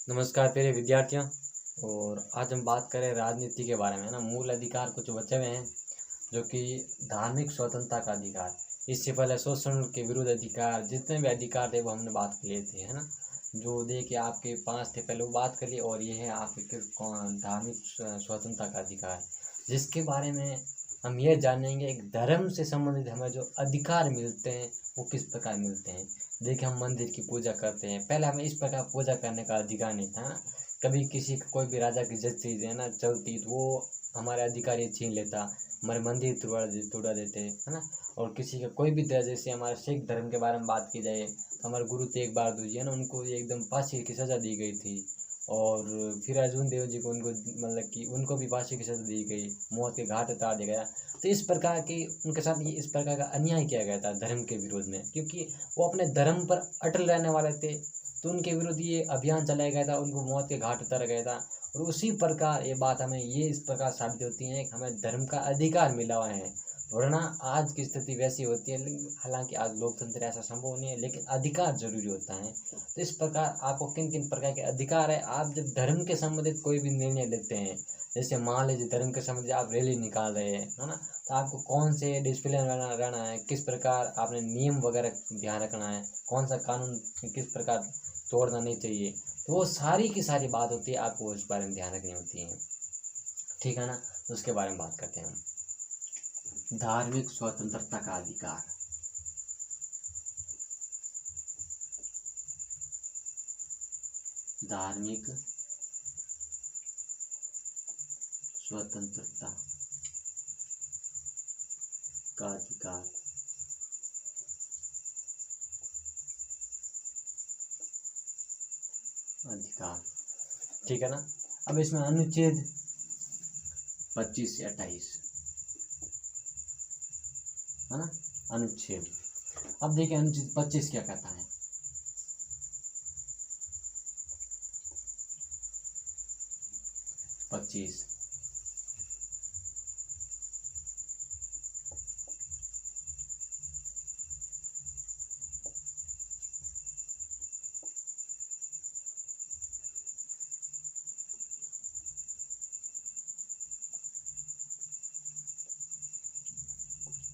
नमस्कार प्रिय विद्यार्थियों। और आज हम बात करें राजनीति के बारे में, है ना। मूल अधिकार कुछ बचे हुए हैं जो कि धार्मिक स्वतंत्रता का अधिकार, इससे पहले शोषण के विरुद्ध अधिकार, जितने भी अधिकार थे वो हमने बात कर लिए थे, है ना। जो देखिए आपके 5 थे पहले वो बात कर लिए, और ये है आपके धार्मिक स्वतंत्रता का अधिकार, जिसके बारे में हम ये जानेंगे एक धर्म से संबंधित हमें जो अधिकार मिलते हैं वो किस प्रकार मिलते हैं। देखिए हम मंदिर की पूजा करते हैं, पहले हमें इस प्रकार पूजा करने का अधिकार नहीं था ना। कभी किसी कोई भी राजा की इज्जत चीज़ है ना चलती तो वो हमारे अधिकार ये छीन लेता, हमारे मंदिर तोड़ा देते, है ना। और किसी का कोई भी जैसे हमारे सिख धर्म के बारे में बात की जाए तो हमारे गुरु तेग बहादुर जी है ना, उनको एकदम फांसी की सज़ा दी गई थी। और फिर अर्जुन देव जी को उनको मतलब कि उनको भी फांसी की सज़ा दी गई, मौत के घाट उतार दिया गया। तो इस प्रकार की उनके साथ ये इस प्रकार का अन्याय किया गया था धर्म के विरोध में, क्योंकि वो अपने धर्म पर अटल रहने वाले थे। तो उनके विरुद्ध ये अभियान चलाया गया था, उनको मौत के घाट उतारा गया था। और उसी प्रकार ये बात हमें ये इस प्रकार साबित होती है कि हमें धर्म का अधिकार मिला हुआ है, वरना आज की स्थिति वैसी होती है। हालांकि आज लोकतंत्र ऐसा संभव नहीं है, लेकिन अधिकार जरूरी होता है। तो इस प्रकार आपको किन किन प्रकार के अधिकार है। आप जब धर्म के संबंधित कोई भी निर्णय लेते हैं, जैसे मान लीजिए धर्म के संबंधित आप रैली निकाल रहे हैं, है ना, तो आपको कौन से डिसिप्लिन रहना है, किस प्रकार आपने नियम वगैरह ध्यान रखना है, कौन सा कानून किस प्रकार तोड़ना नहीं चाहिए। तो वो सारी की सारी बात होती है, आपको उस बारे में ध्यान रखनी होती है, ठीक है ना। तो उसके बारे में बात करते हैं हम। धार्मिक स्वतंत्रता का अधिकार। धार्मिक स्वतंत्रता का अधिकार। ठीक है ना। अब इसमें अनुच्छेद 25 से 28, है ना, अनुच्छेद। अब देखिए अनुच्छेद 25 क्या कहता है। 25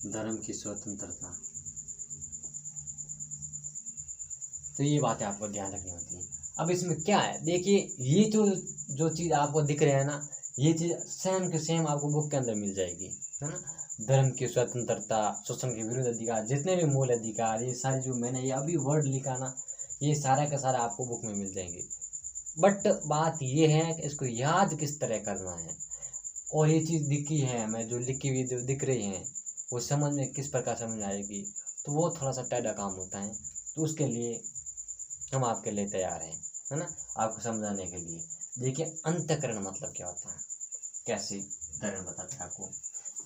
धर्म की स्वतंत्रता। तो ये बातें आपको ध्यान रखनी होती है। अब इसमें क्या है, देखिए ये जो चीज़ आपको दिख रहे हैं ना, ये चीज़ सेम के सेम आपको बुक के अंदर मिल जाएगी, है ना। धर्म की स्वतंत्रता, शोषण के विरुद्ध अधिकार, जितने भी मूल अधिकार, ये सारी जो मैंने ये अभी वर्ड लिखा ना, ये सारा का सारा आपको बुक में मिल जाएंगे। बट बात ये है कि इसको याद किस तरह करना है। और ये चीज़ दिखी है हमें, जो लिखी हुई जो दिख रही हैं, वो समझ में किस प्रकार समझ आएगी, तो वो थोड़ा सा टेढ़ा काम होता है। तो उसके लिए हम आपके लिए तैयार हैं, है ना, आपको समझाने के लिए। देखिए अंतःकरण मतलब क्या होता है, कैसे धर्म बताते हैं आपको।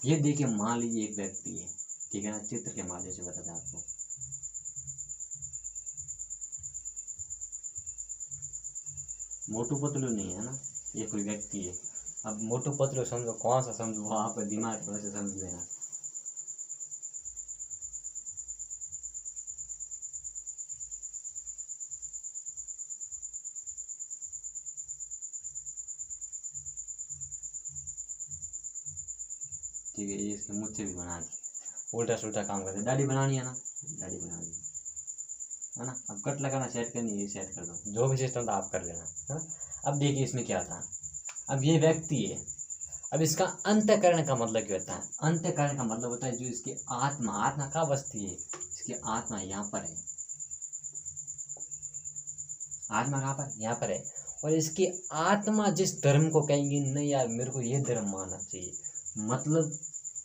ये देखिए मान लीजिए एक व्यक्ति है, ठीक है ना, चित्र के माध्यम से बताते हैं आपको। मोटू पतलू नहीं है ना, ये कोई व्यक्ति है। अब मोटू पतलू समझो, कौन सा समझो, वो आप दिमाग की वजह से समझ लेना। ठीक है, ये इसके मुझसे भी बना दी, उल्टा सुल्टा काम करते। दाढ़ी बनानी है ना, दाढ़ी बना दी, है ना। अब कट लगाना सेट करनी है, ये सेट कर दो, जो भी सिस्टम था आप कर लेना, है। अब देखिए इसमें क्या था। अब ये व्यक्ति है, अब इसका अंतःकरण का मतलब क्या होता है। अंतःकरण का मतलब होता है जो इसकी आत्मा, आत्मा कहाँ बसती है, इसकी आत्मा यहाँ पर है। आत्मा कहाँ पर, यहाँ पर है। और इसकी आत्मा जिस धर्म को कहेंगी, नहीं यार मेरे को ये धर्म मानना चाहिए, मतलब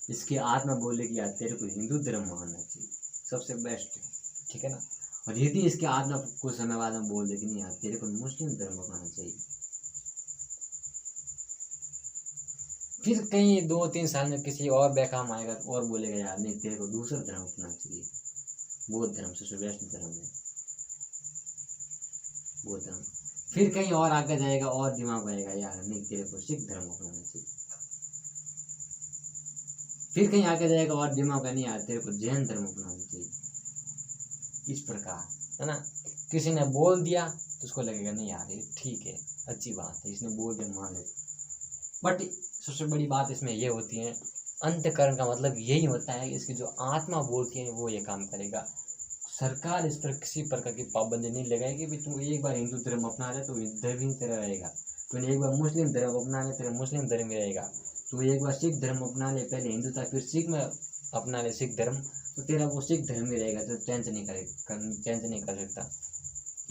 इसकी आत्मा बोलेगी यार तेरे को हिंदू धर्म मानना चाहिए, सबसे बेस्ट है, ठीक है ना। और यदि इसकी आत्मा कुछ समय बाद में बोल देगी नहीं यार तेरे को मुस्लिम धर्म अपनाना चाहिए, फिर कहीं 2-3 साल में किसी और बेकाम आएगा और बोलेगा यार नहीं तेरे को दूसरा धर्म अपनाना चाहिए, बौद्ध धर्म सबसे बेस्ट धर्म है, बौद्ध धर्म। फिर कहीं और आगे जाएगा और दिमाग आएगा यार नहीं तेरे को सिख धर्म अपनाना चाहिए। फिर कहीं आगे जाएगा और दिमाग नहीं यार तेरे को जैन धर्म अपनाना चाहिए। इस प्रकार, है ना, किसी ने बोल दिया तो उसको लगेगा नहीं यार ये ठीक है, अच्छी बात है, इसने बोल दिया मान ले। बट सबसे बड़ी बात इसमें ये होती है, अंतःकरण का मतलब यही होता है कि इसकी जो आत्मा बोलती है वो ये काम करेगा। सरकार इस पर किसी प्रकार की पाबंदी नहीं लगाएगी कि तू एक बार हिंदू धर्म अपना रहे तो धर्म ही तेरा रहेगा, तूने एक बार मुस्लिम धर्म अपना ले तेरा मुस्लिम धर्म ही रहेगा, तू एक बार सिख धर्म अपना ले, पहले हिंदू था फिर सिख में अपना ले सिख धर्म, तो तेरा वो सिख धर्म ही रहेगा, तो चेंज नहीं कर सकता।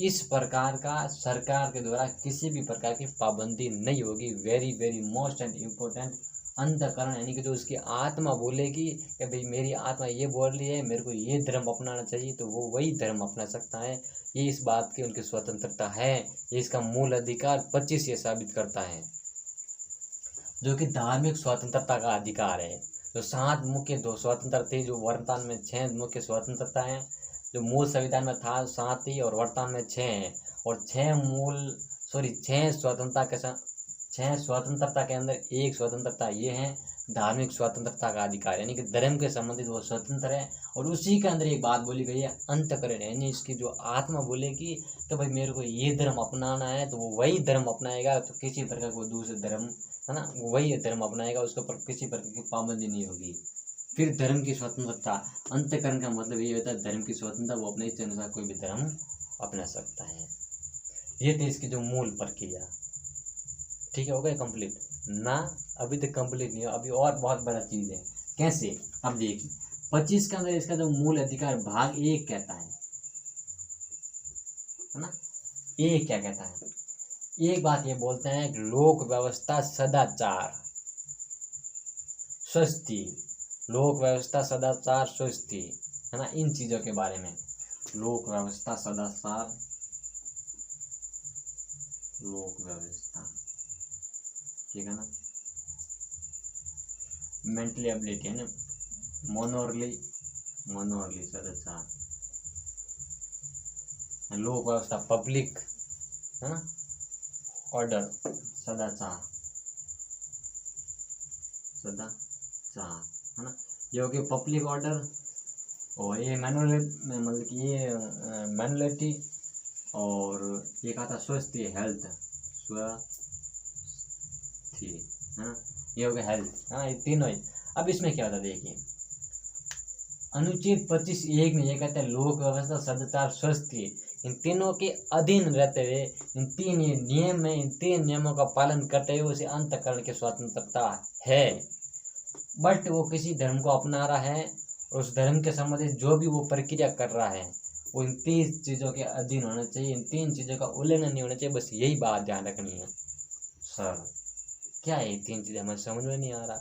इस प्रकार का सरकार के द्वारा किसी भी प्रकार की पाबंदी नहीं होगी। Very very most and important, अंतःकरण यानी कि जो उसकी आत्मा बोलेगी कि भाई मेरी आत्मा ये बोल रही है मेरे को ये धर्म अपनाना चाहिए, तो वो वही धर्म अपना सकता है। ये इस बात की उनकी स्वतंत्रता है, ये इसका मूल अधिकार 25 ये साबित करता है, जो कि धार्मिक स्वतंत्रता का अधिकार है। जो 7 मुख्य दो स्वतंत्रता थी, जो वर्तमान में 6 मुख्य स्वतंत्रता है, जो मूल संविधान में था 7 ही और वर्तमान में 6 है। और 6 स्वतंत्रता के अंदर एक स्वतंत्रता ये है धार्मिक स्वतंत्रता का अधिकार, यानी कि धर्म के संबंधित वो स्वतंत्र है। और उसी के अंदर एक बात बोली गई है अंतःकरण, यानी इसकी जो आत्मा बोलेगी कि भाई मेरे को ये धर्म अपनाना है तो वो वही धर्म अपनाएगा, तो किसी प्रकार को दूसरे धर्म है ना वही धर्म अपनाएगा, उसके ऊपर किसी प्रकार की पाबंदी नहीं होगी। फिर धर्म की स्वतंत्रता, अंतःकरण का मतलब ये होता है धर्म की स्वतंत्रता, वो अपने इच्छा अनुसार कोई भी धर्म अपना सकता है। ये थी इसकी जो मूल प्रक्रिया। ठीक है, हो गया कंप्लीट ना? अभी तक कंप्लीट नहीं है, अभी और बहुत बड़ा चीज है। कैसे? अब देखिए 25 के अंदर इसका जो मूल अधिकार भाग 1 कहता है ना, एक क्या कहता है? एक बात ये बोलते हैं कि लोक व्यवस्था सदाचार स्वस्थी, लोक व्यवस्था सदाचार स्वस्थी, है ना, इन चीजों के बारे में। लोक व्यवस्था सदाचार, लोक व्यवस्था, ठीक है ना, मेंटली एबिलिटी है ना, मोनोरली सदाचार, लोक व्यवस्था पब्लिक है ना, ऑर्डर सदाचार है ना, जो कि पब्लिक ऑर्डर, और ये मतलब कि ये मैनुअलिटी, और ये कहा था स्वस्थ हेल्थ, स्वस्थ है ना, ये हो गया हेल्थ, हाँ ये तीनों ही। अब इसमें क्या होता है देखिए, अनुच्छेद 25(1) में ये कहता है लोक व्यवस्था सदाचार स्वस्थ, इन तीनों के अधीन रहते हुए इन 3 ये नियम है, इन 3 नियमों का पालन करते हुए उसे अंतःकरण की स्वतंत्रता है। बट वो किसी धर्म को अपना रहा है और उस धर्म के संबंधित जो भी वो प्रक्रिया कर रहा है वो इन 3 चीज़ों के अधीन होना चाहिए, इन 3 चीज़ों का उल्लंघन नहीं होना चाहिए। बस यही बात ध्यान रखनी है। सर क्या है 3 चीज़ें? हमें समझ में नहीं आ रहा।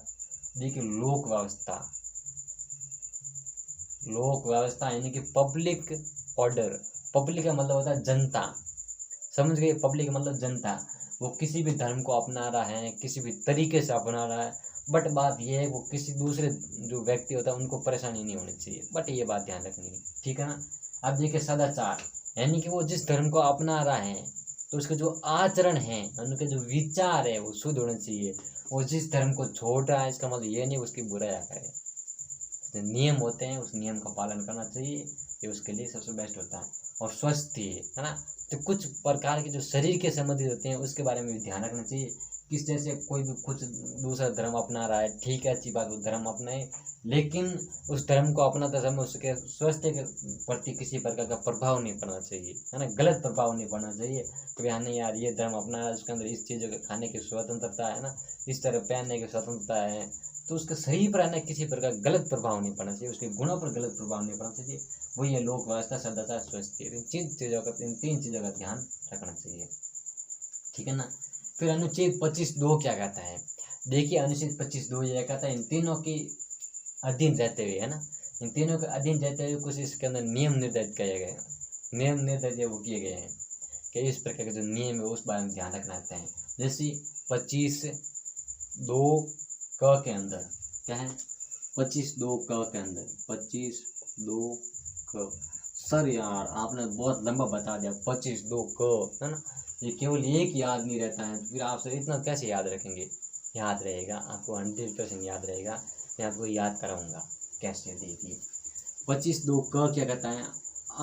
देखिए लोक व्यवस्था, लोक व्यवस्था यानी कि पब्लिक ऑर्डर, पब्लिक का मतलब होता है जनता, समझ गए? पब्लिक का मतलब जनता, वो किसी भी धर्म को अपना रहा है, किसी भी तरीके से अपना रहा है, बट बात यह है वो किसी दूसरे जो व्यक्ति होता है उनको परेशानी नहीं होनी चाहिए, बट ये बात ध्यान रखनी है, ठीक है ना। अब देखिए सदाचार, यानी कि वो जिस धर्म को अपना रहा है तो उसके जो आचरण है, उनके जो विचार है वो शुद्ध होने चाहिए। वो जिस धर्म को छोड़ रहा है इसका मतलब ये नहीं उसकी बुराई करे, जो नियम होते हैं उस नियम का पालन करना चाहिए, ये उसके लिए सबसे बेस्ट होता है। और स्वस्थ है ना, तो कुछ प्रकार के जो शरीर के संबंधित होते हैं उसके बारे में भी ध्यान रखना चाहिए। किस जैसे कोई भी कुछ दूसरा धर्म अपना रहा है, ठीक है अच्छी बात, वो धर्म अपनाए, लेकिन उस धर्म को अपनाते समय उसके स्वास्थ्य के प्रति किसी प्रकार का प्रभाव नहीं पड़ना चाहिए, है ना, गलत प्रभाव नहीं पड़ना चाहिए कि हाँ नहीं यार ये धर्म अपना है, उसके अंदर इस चीज़ों के खाने की स्वतंत्रता है ना, इस तरह पहनने की स्वतंत्रता है, तो उसके सही पर आने किसी प्रकार गलत प्रभाव नहीं पड़ना चाहिए, उसके गुणों पर गलत प्रभाव नहीं पड़ना चाहिए। वही है लोक व्यवस्था सदाचार स्वस्थ, इन 3 चीज़ों का ध्यान रखना चाहिए, ठीक है ना। फिर अनुच्छेद 25(2) क्या कहता है? देखिए अनुच्छेद 25(2) यह कहता है इन तीनों के अधीन रहते हुए, है ना, इन तीनों के अधीन रहते हुए कुछ इसके अंदर नियम निर्धारित किए गए हैं, नियम निर्धारित वो किए गए हैं कि इस प्रकार के जो नियम है उस बारे में ध्यान रखना चाहते हैं। जैसे 25(2) क के अंदर क्या है? 25(2) क के अंदर 25(2) क, सर यार आपने बहुत लंबा बता दिया, 25(2) क है ना, ये केवल एक याद नहीं रहता है, फिर आप सर इतना कैसे याद रखेंगे? याद रहेगा आपको, 100% याद रहेगा, मैं आपको याद कराऊंगा कैसे। देखिए 25(2) क क्या कहता है?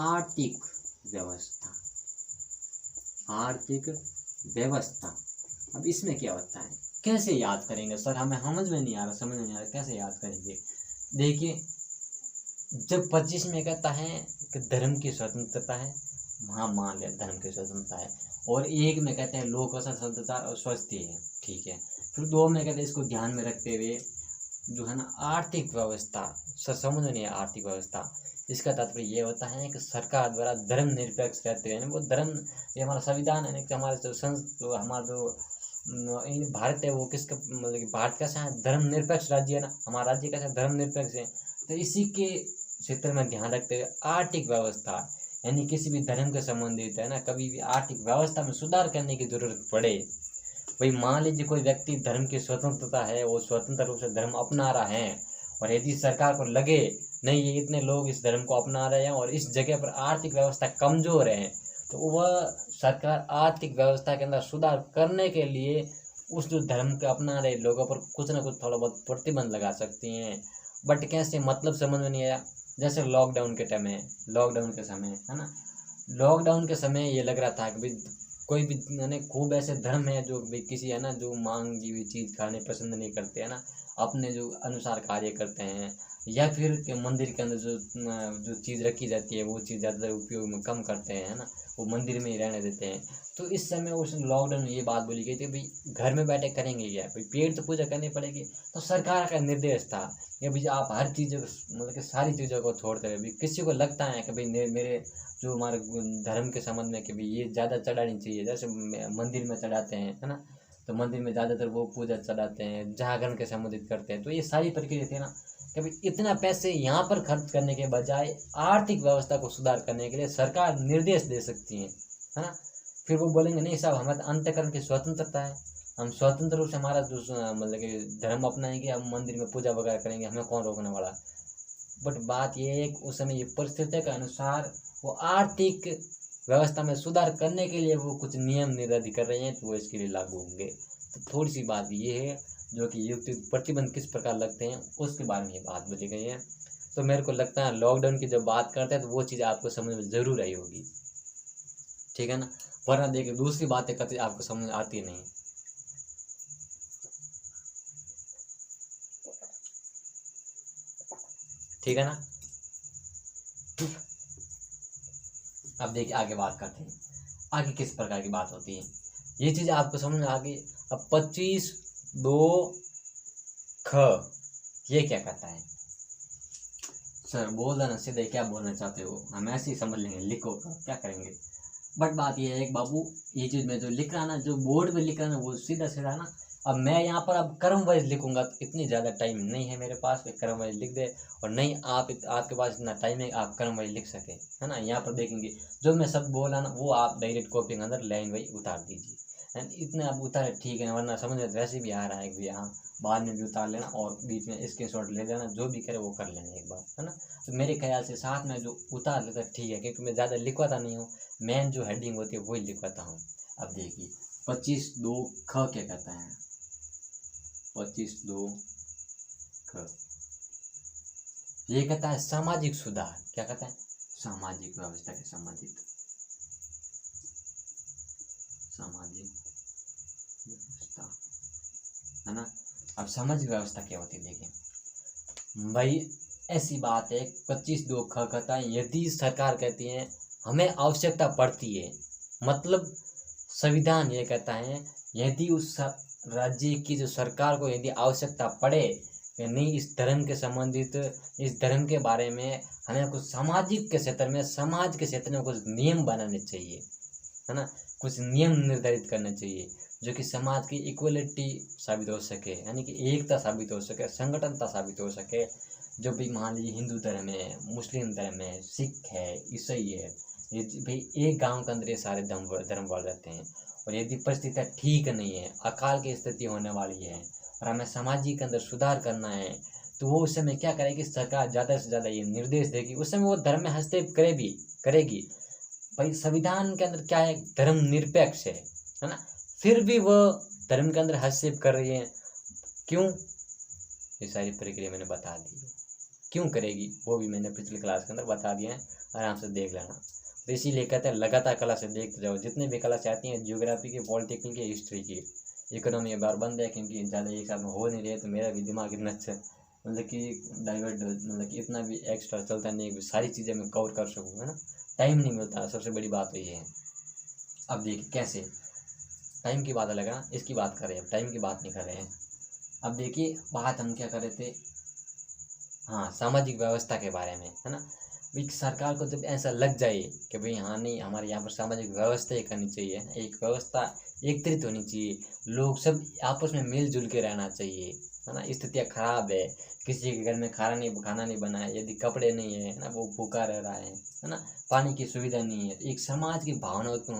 आर्थिक व्यवस्था, आर्थिक व्यवस्था। अब इसमें क्या होता है, कैसे याद करेंगे सर, हमें समझ में नहीं आ रहा कैसे याद करेंगे। देखिए, जब 25 में कहता है कि धर्म की स्वतंत्रता है, हाँ मान लिया धर्म की स्वतंत्रता है, और 1 में कहते हैं लोक स्वतंत्रता और स्वस्थ है, ठीक है। फिर 2 में कहते हैं इसको ध्यान में रखते हुए जो है ना आर्थिक व्यवस्था, सर समझ नहीं है आर्थिक व्यवस्था, इसका तात्पर्य ये होता है कि सरकार द्वारा धर्मनिरपेक्ष रहते हैं वो धर्म, ये हमारा संविधान है कि हमारे जो हमारा जो भारत है वो किसका मतलब कि भारत कैसा है, धर्मनिरपेक्ष राज्य है ना, हमारा राज्य कैसा धर्मनिरपेक्ष है। तो इसी के क्षेत्र में ध्यान रखते हुए आर्थिक व्यवस्था, यानी किसी भी धर्म के संबंधित है ना, कभी भी आर्थिक व्यवस्था में सुधार करने की जरूरत पड़े। भाई मान लीजिए कोई व्यक्ति धर्म की स्वतंत्रता है, वो स्वतंत्र रूप से धर्म अपना रहा है, और यदि सरकार को लगे नहीं ये इतने लोग इस धर्म को अपना रहे हैं और इस जगह पर आर्थिक व्यवस्था कमजोर है, तो वह सरकार आर्थिक व्यवस्था के अंदर सुधार करने के लिए उस जो धर्म के अपना रहे लोगों पर कुछ ना कुछ थोड़ा बहुत प्रतिबंध लगा सकती हैं। बट कैसे, मतलब समझ में नहीं आया। जैसे लॉकडाउन के टाइम है, लॉकडाउन के समय है ना, लॉकडाउन के समय ये लग रहा था कि भाई कोई भी यानी खूब ऐसे धर्म है जो भी किसी है ना जो मांगी हुई चीज़ खाने पसंद नहीं करते है ना, अपने जो अनुसार कार्य करते हैं, या फिर के मंदिर के अंदर जो चीज़ रखी जाती है वो चीज़ ज़्यादातर उपयोग में कम करते हैं, है ना, वो मंदिर में ही रहने देते हैं। तो इस समय उस लॉकडाउन में ये बात बोली गई थी भाई घर में बैठे करेंगे क्या, भाई पेट तो पूजा करनी पड़ेगी। तो सरकार का निर्देश था कि भाई आप हर चीज़ मतलब कि सारी चीज़ों को छोड़ते हुए भी किसी को लगता है कि भाई मेरे जो हमारे धर्म के संबंध में कि भाई ये ज़्यादा चढ़ानी चाहिए, जैसे मंदिर में चढ़ाते हैं है ना, तो मंदिर में ज़्यादातर वो पूजा चढ़ाते हैं, जागरण के संबंधित करते हैं। तो ये सारी प्रक्रिया थी ना कि भाई इतना पैसे यहाँ पर खर्च करने के बजाय आर्थिक व्यवस्था को सुधार करने के लिए सरकार निर्देश दे सकती है ना। फिर वो बोलेंगे नहीं साहब हमारे अंतःकरण की स्वतंत्रता है, हम स्वतंत्र रूप से हमारा जो मतलब कि धर्म अपनाएंगे, हम मंदिर में पूजा वगैरह करेंगे, हमें कौन रोकने वाला। बट बात ये है कि उस समय ये परिस्थिति के अनुसार वो आर्थिक व्यवस्था में सुधार करने के लिए वो कुछ नियम निर्धारित कर रहे हैं, तो वो इसके लिए लागू होंगे। तो थोड़ी सी बात ये है जो कि युक्त प्रतिबंध किस प्रकार लगते हैं उसके बारे में ये बात बोली गई है। तो मेरे को लगता है लॉकडाउन की जब बात करते हैं तो वो चीज़ आपको समझ में ज़रूर आई होगी, ठीक है ना, वरना देखिए दूसरी बातें कभी आपको समझ आती नहीं। ठीक है ना। अब देखिए आगे बात करते हैं, आगे किस प्रकार की बात होती है, ये चीज़ आपको समझ में आ गई। अब 25(2) ख ये क्या कहता है, सर बोल देना सीधे क्या बोलना चाहते हो, हम ऐसे ही समझ लेंगे, लिखो क्या करेंगे। बट बात ये है कि बाबू ये चीज़ में जो लिख रहा ना, जो बोर्ड में लिख रहा ना वो सीधा सीधा ना, अब मैं यहाँ पर अब क्रम वाइज लिखूंगा तो इतनी ज़्यादा टाइम नहीं है मेरे पास कि क्रम वाइज लिख दे, और नहीं आपके पास इतना टाइम है आप क्रम वाइज लिख सके, है ना। यहाँ पर देखेंगे जो मैं सब बोला ना वो आप डायरेक्ट कॉपी के अंदर लाइन वाइज उतार दीजिए, एंड इतने आप उतारे ठीक है, वरना समझ में वैसे भी आ रहा है कि यहाँ बाद में भी उतार लेना और बीच में स्क्रीनशॉट ले लेना, जो भी करे वो कर लेना एक बार, है ना। तो मेरे ख्याल से साथ में जो उतार लेता ठीक है, क्योंकि मैं ज़्यादा लिखवाता नहीं हूँ, मेन जो हेडिंग होती है वही लिखवाता हूँ। अब देखिए 25(2) ख क्या कहता है, 25(2) ख ये कहता है सामाजिक सुधार, क्या कहता है, सामाजिक व्यवस्था के संबंधित, सामाजिक व्यवस्था, है ना। अब सामाजिक व्यवस्था क्या होती है, देखिए भाई ऐसी बात है 25(2) ख कहता है यदि सरकार कहती है हमें आवश्यकता पड़ती है, मतलब संविधान ये कहता है यदि उस राज्य की जो सरकार को यदि आवश्यकता पड़े कि नहीं इस धर्म के संबंधित, इस धर्म के बारे में हमें कुछ सामाजिक के क्षेत्र में, समाज के क्षेत्र में कुछ नियम बनाने चाहिए, है ना, कुछ नियम निर्धारित करने चाहिए जो कि समाज की इक्वलिटी साबित हो सके, यानी कि एकता साबित हो सके, संगठनता साबित हो सके। जो भी मान लीजिए हिंदू धर्म है, मुस्लिम धर्म है, सिख है, ईसाई है, ये भाई एक गांव के अंदर ये सारे धर्म बढ़ रहते हैं, और यदि परिस्थितियाँ ठीक नहीं है, अकाल की स्थिति होने वाली है और हमें सामाजिक के अंदर सुधार करना है, तो वो उस समय क्या करेगी, सरकार ज़्यादा से ज़्यादा ये निर्देश देगी, उस समय वो धर्म में हस्तक्षेप करेगी। भाई संविधान के अंदर क्या है, धर्म निरपेक्ष है ना, फिर भी वह धर्म के अंदर हस्तक्षेप कर रही है, क्यों, ये सारी प्रक्रिया मैंने बता दी है क्यों करेगी, वो भी मैंने पिछली क्लास के अंदर बता दिया है, आराम से देख लेना। तो इसीलिए कहते हैं लगातार कला से देखते जाओ, जितने भी कला से आती हैं, ज्योग्राफी की, पॉलिटिकल की, हिस्ट्री की, इकोनॉमी बार बंद है क्योंकि ज़्यादा एक साथ में हो नहीं रहे। तो मेरा भी दिमाग इतना अच्छा मतलब कि डाइवर्ट मतलब कि इतना भी एक्स्ट्रा चलता नहीं है सारी चीज़ें मैं कवर कर सकूँ, है ना। टाइम नहीं मिलता, सबसे बड़ी बात तो ये है। अब देखिए कैसे टाइम की बात अलग है ना, इसकी बात कर रहे हैं, टाइम की बात नहीं कर रहे हैं। अब देखिए बात हम क्या कर रहे थे, हाँ, सामाजिक व्यवस्था के बारे में, है ना। भाई सरकार को जब ऐसा लग जाए कि भाई हाँ नहीं, हमारे यहाँ पर सामाजिक व्यवस्था ही करनी चाहिए, एक व्यवस्था एकत्रित होनी चाहिए, लोग सब आपस में मिलजुल के रहना चाहिए, है ना। स्थितियाँ खराब है, किसी के घर में खाना नहीं बना है, यदि कपड़े नहीं है ना, वो भूखा रह रहा है ना, पानी की सुविधा नहीं है, तो एक समाज की भावना उत्पन्न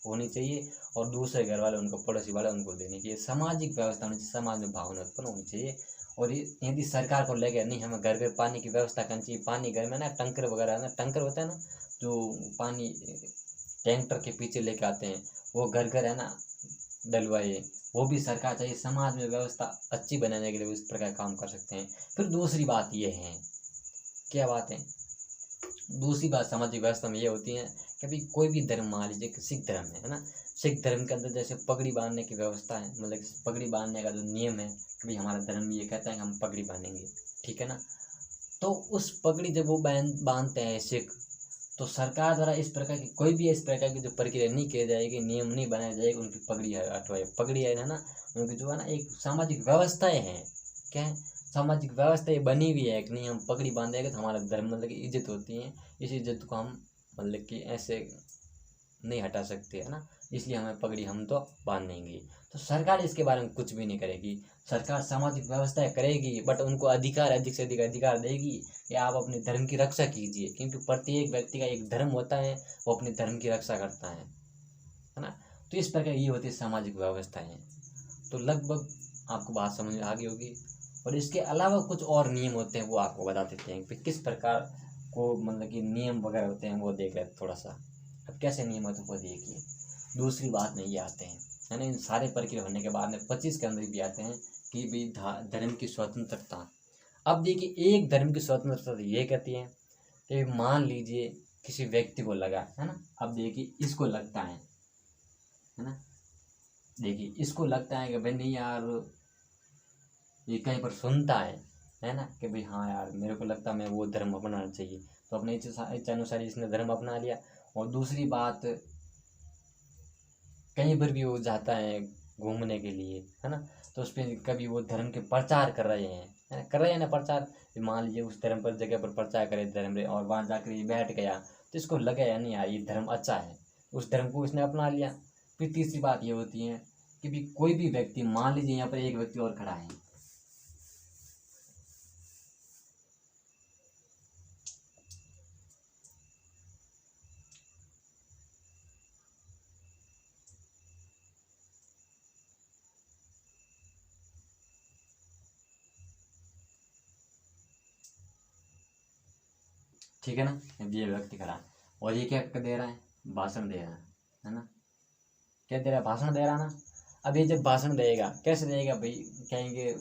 होनी चाहिए, और दूसरे घर वाले उनको, पड़ोसी वाले उनको देने चाहिए, सामाजिक व्यवस्था होनी चाहिए, समाज में भावना उत्पन्न होनी चाहिए। और यदि सरकार को लगे नहीं हमें घर पे पानी की व्यवस्था करनी चाहिए, पानी घर में ना टंकर वगैरह ना, टंकर होता है ना जो पानी टैंकर के पीछे लेके आते हैं, वो घर घर है ना डलवाए, वो भी सरकार चाहिए, समाज में व्यवस्था अच्छी बनाने के लिए उस प्रकार काम कर सकते हैं। फिर दूसरी बात ये है, क्या बात है, दूसरी बात सामाजिक व्यवस्था में ये होती है कि भाई कोई भी धर्म, मान लीजिए कि सिख धर्म है ना, सिख धर्म के अंदर जैसे पगड़ी बांधने की व्यवस्था है, मतलब पगड़ी बांधने का जो नियम है कि भाई हमारा धर्म ये कहता है कि हम पगड़ी बांधेंगे, ठीक है ना। तो उस पगड़ी जब वो बांधते हैं सिख, तो सरकार द्वारा इस प्रकार की कोई भी इस प्रकार की जो प्रक्रिया नहीं की जाएगी, नियम नहीं बनाया जाएगा, उनकी पगड़ी हटवाए, पगड़ी है ना, उनकी जो है ना एक सामाजिक व्यवस्थाएं हैं, क्या है, सामाजिक व्यवस्था बनी हुई है कि नहीं, हम पगड़ी बांधेंगे तो हमारा धर्म मतलब की इज्जत होती है, इस इज्जत को हम मतलब कि ऐसे नहीं हटा सकते, है ना, इसलिए हमें पगड़ी हम तो बांधेंगे। तो सरकार इसके बारे में कुछ भी नहीं करेगी, सरकार सामाजिक व्यवस्था करेगी, बट उनको अधिकार, अधिक से अधिक अधिकार देगी कि आप अपने धर्म की रक्षा कीजिए, क्योंकि प्रत्येक व्यक्ति का एक धर्म होता है, वो अपने धर्म की रक्षा करता है ना। तो इस प्रकार ये होती है सामाजिक व्यवस्थाएं। तो लगभग आपको बात समझ में आ गई होगी। और इसके अलावा कुछ और नियम होते हैं, वो आपको बता देते हैं कि किस प्रकार को मतलब कि नियम वगैरह होते हैं, वो देख रहे हैं थोड़ा सा। अब कैसे नियम होते हैं वो देखिए। दूसरी बात में ये आते हैं, है ना, इन सारे प्रक्रिया होने के बाद में 25 के अंदर भी आते हैं कि भाई धर्म की स्वतंत्रता। अब देखिए एक धर्म की स्वतंत्रता ये कहती है कि मान लीजिए किसी व्यक्ति को लगा, है ना, अब देखिए इसको लगता है ना, देखिए इसको लगता है कि भाई नहीं यार, ये कहीं पर सुनता है ना, कि भाई हाँ यार मेरे को लगता है मैं वो धर्म अपनाना चाहिए, तो अपने इच्छा अनुसार इसने धर्म अपना लिया। और दूसरी बात, कहीं पर भी वो जाता है घूमने के लिए, है ना, तो उस पर कभी वो धर्म के प्रचार कर रहे हैं, है ना, कर रहे हैं ना प्रचार, मान लीजिए उस धर्म पर जगह पर प्रचार करे धर्म रे, और वहाँ जाकर ये बैठ गया, तो इसको लगे या नहीं यार ये धर्म अच्छा है, उस धर्म को उसने अपना लिया। फिर तीसरी बात ये होती है कि भी कोई भी व्यक्ति, मान लीजिए यहाँ पर एक व्यक्ति और खड़ा है, ठीक है ना, ये व्यक्ति खड़ा है, और ये क्या दे रहा है, भाषण दे रहा है ना, क्या दे रहा है, भाषण दे रहा ना। अब ये जब भाषण देगा कैसे देगा भाई, कहेंगे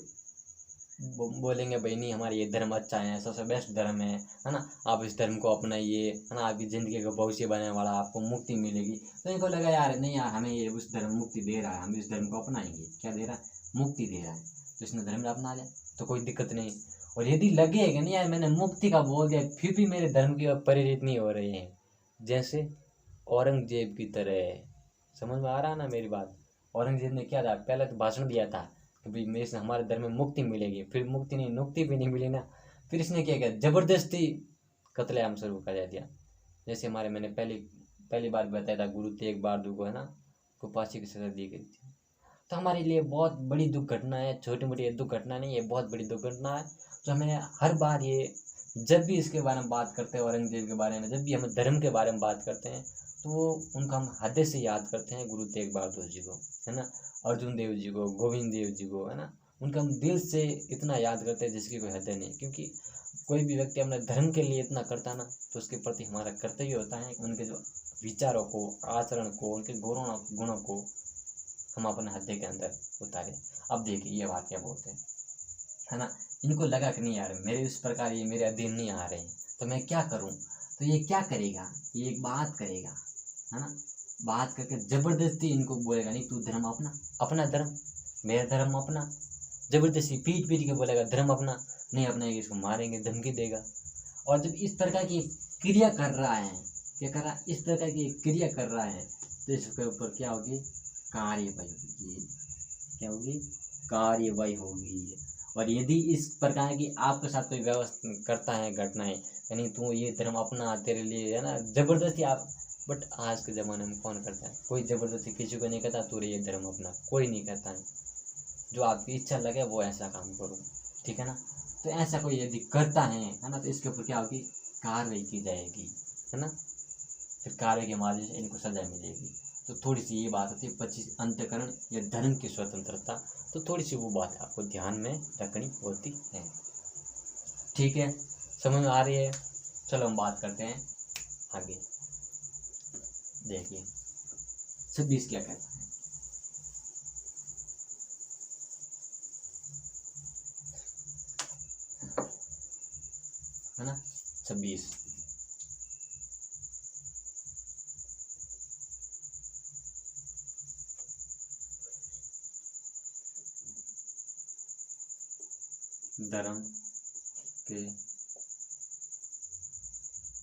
बोलेंगे भाई नहीं हमारे ये धर्म अच्छा है, सबसे बेस्ट धर्म है ना, आप इस धर्म को अपनाइए, है ना, आपकी ज़िंदगी का भविष्य बनने वाला, आपको मुक्ति मिलेगी। तो इनको लगा यार नहीं यार हमें ये उस धर्म मुक्ति दे रहा है, हम इस धर्म को अपनाएंगे, क्या दे रहा है, मुक्ति दे रहा है, तो इसने धर्म अपना लिया, तो कोई दिक्कत नहीं। और यदि लगे कि नहीं यार मैंने मुक्ति का बोल दिया फिर भी मेरे धर्म की ओर प्रेरित नहीं हो रहे हैं, जैसे औरंगजेब की तरह, समझ में आ रहा है ना मेरी बात। औरंगजेब ने क्या था, पहले तो भाषण दिया था कि भाई मेरे से हमारे धर्म में मुक्ति मिलेगी, फिर मुक्ति नहीं, नुक्ति भी नहीं मिली ना, फिर इसने क्या किया, जबरदस्ती कत्लेआम शुरू कर दिया। जैसे हमारे मैंने पहली बार बताया था गुरु तेग बहादुर को, है ना, को फांसी की सजा दी गई थी। तो हमारे लिए बहुत बड़ी दुख घटना है, छोटी मोटी दुख घटना नहीं है, बहुत बड़ी दुख घटना है। तो हमें हर बार ये, जब भी इसके बारे में बात करते हैं, औरंगजेब के बारे में, जब भी हम धर्म के बारे में बात करते हैं, तो वो उनका हम हृदय से याद करते हैं, गुरु तेग बहादुर जी को, है ना, अर्जुन देव जी को, गोविंद देव जी को, है ना, उनका हम दिल से इतना याद करते हैं जिसकी कोई हद नहीं। क्योंकि कोई भी व्यक्ति अपने धर्म के लिए इतना करता ना, तो उसके प्रति हमारा कर्तव्य होता है कि उनके जो विचारों को, आचरण को, उनके गुणों को हम अपने हृदय के अंदर उतारें। अब देखिए ये बात क्या बोलते हैं, है ना, इनको लगा कि नहीं यार मेरे इस प्रकार ये मेरे अधीन नहीं आ रहे हैं, तो मैं क्या करूं, तो ये क्या करेगा, ये एक बात करेगा, है ना, बात करके जबरदस्ती इनको बोलेगा नहीं तू धर्म अपना, अपना धर्म, मेरा धर्म अपना, जबरदस्ती पीट पीट के बोलेगा धर्म अपना, नहीं अपनाएगा इसको मारेंगे, धमकी देगा। और जब इस प्रकार की क्रिया कर रहा है, क्या कर रहा है, इस प्रकार की क्रिया कर रहा है, तो इसके ऊपर क्या होगी, कार्यवाही होगी, क्या होगी, कार्यवाही होगी। और यदि इस प्रकार की आपके साथ कोई व्यवस्था करता है घटनाएं, यानी तू ये धर्म अपना, तेरे लिए है ना जबरदस्ती आप, बट आज के ज़माने में कौन करता है, कोई ज़बरदस्ती किसी को नहीं कहता तू ये धर्म अपना, कोई नहीं कहता है। जो आपकी इच्छा लगे वो ऐसा काम करो, ठीक है ना। तो ऐसा कोई यदि करता है ना, तो इसके ऊपर क्या होगी, कार्रवाई की जाएगी, है ना, फिर कार्रवाई के माध्यम से इनको सजा मिलेगी। तो थोड़ी सी ये बात होती है 25 अंतःकरण या धर्म की स्वतंत्रता, तो थोड़ी सी वो बात आपको ध्यान में रखनी होती है, ठीक है, समझ में आ रही है। चलो हम बात करते हैं आगे। देखिए 26 क्या कहता है, है ना, 26 धर्म के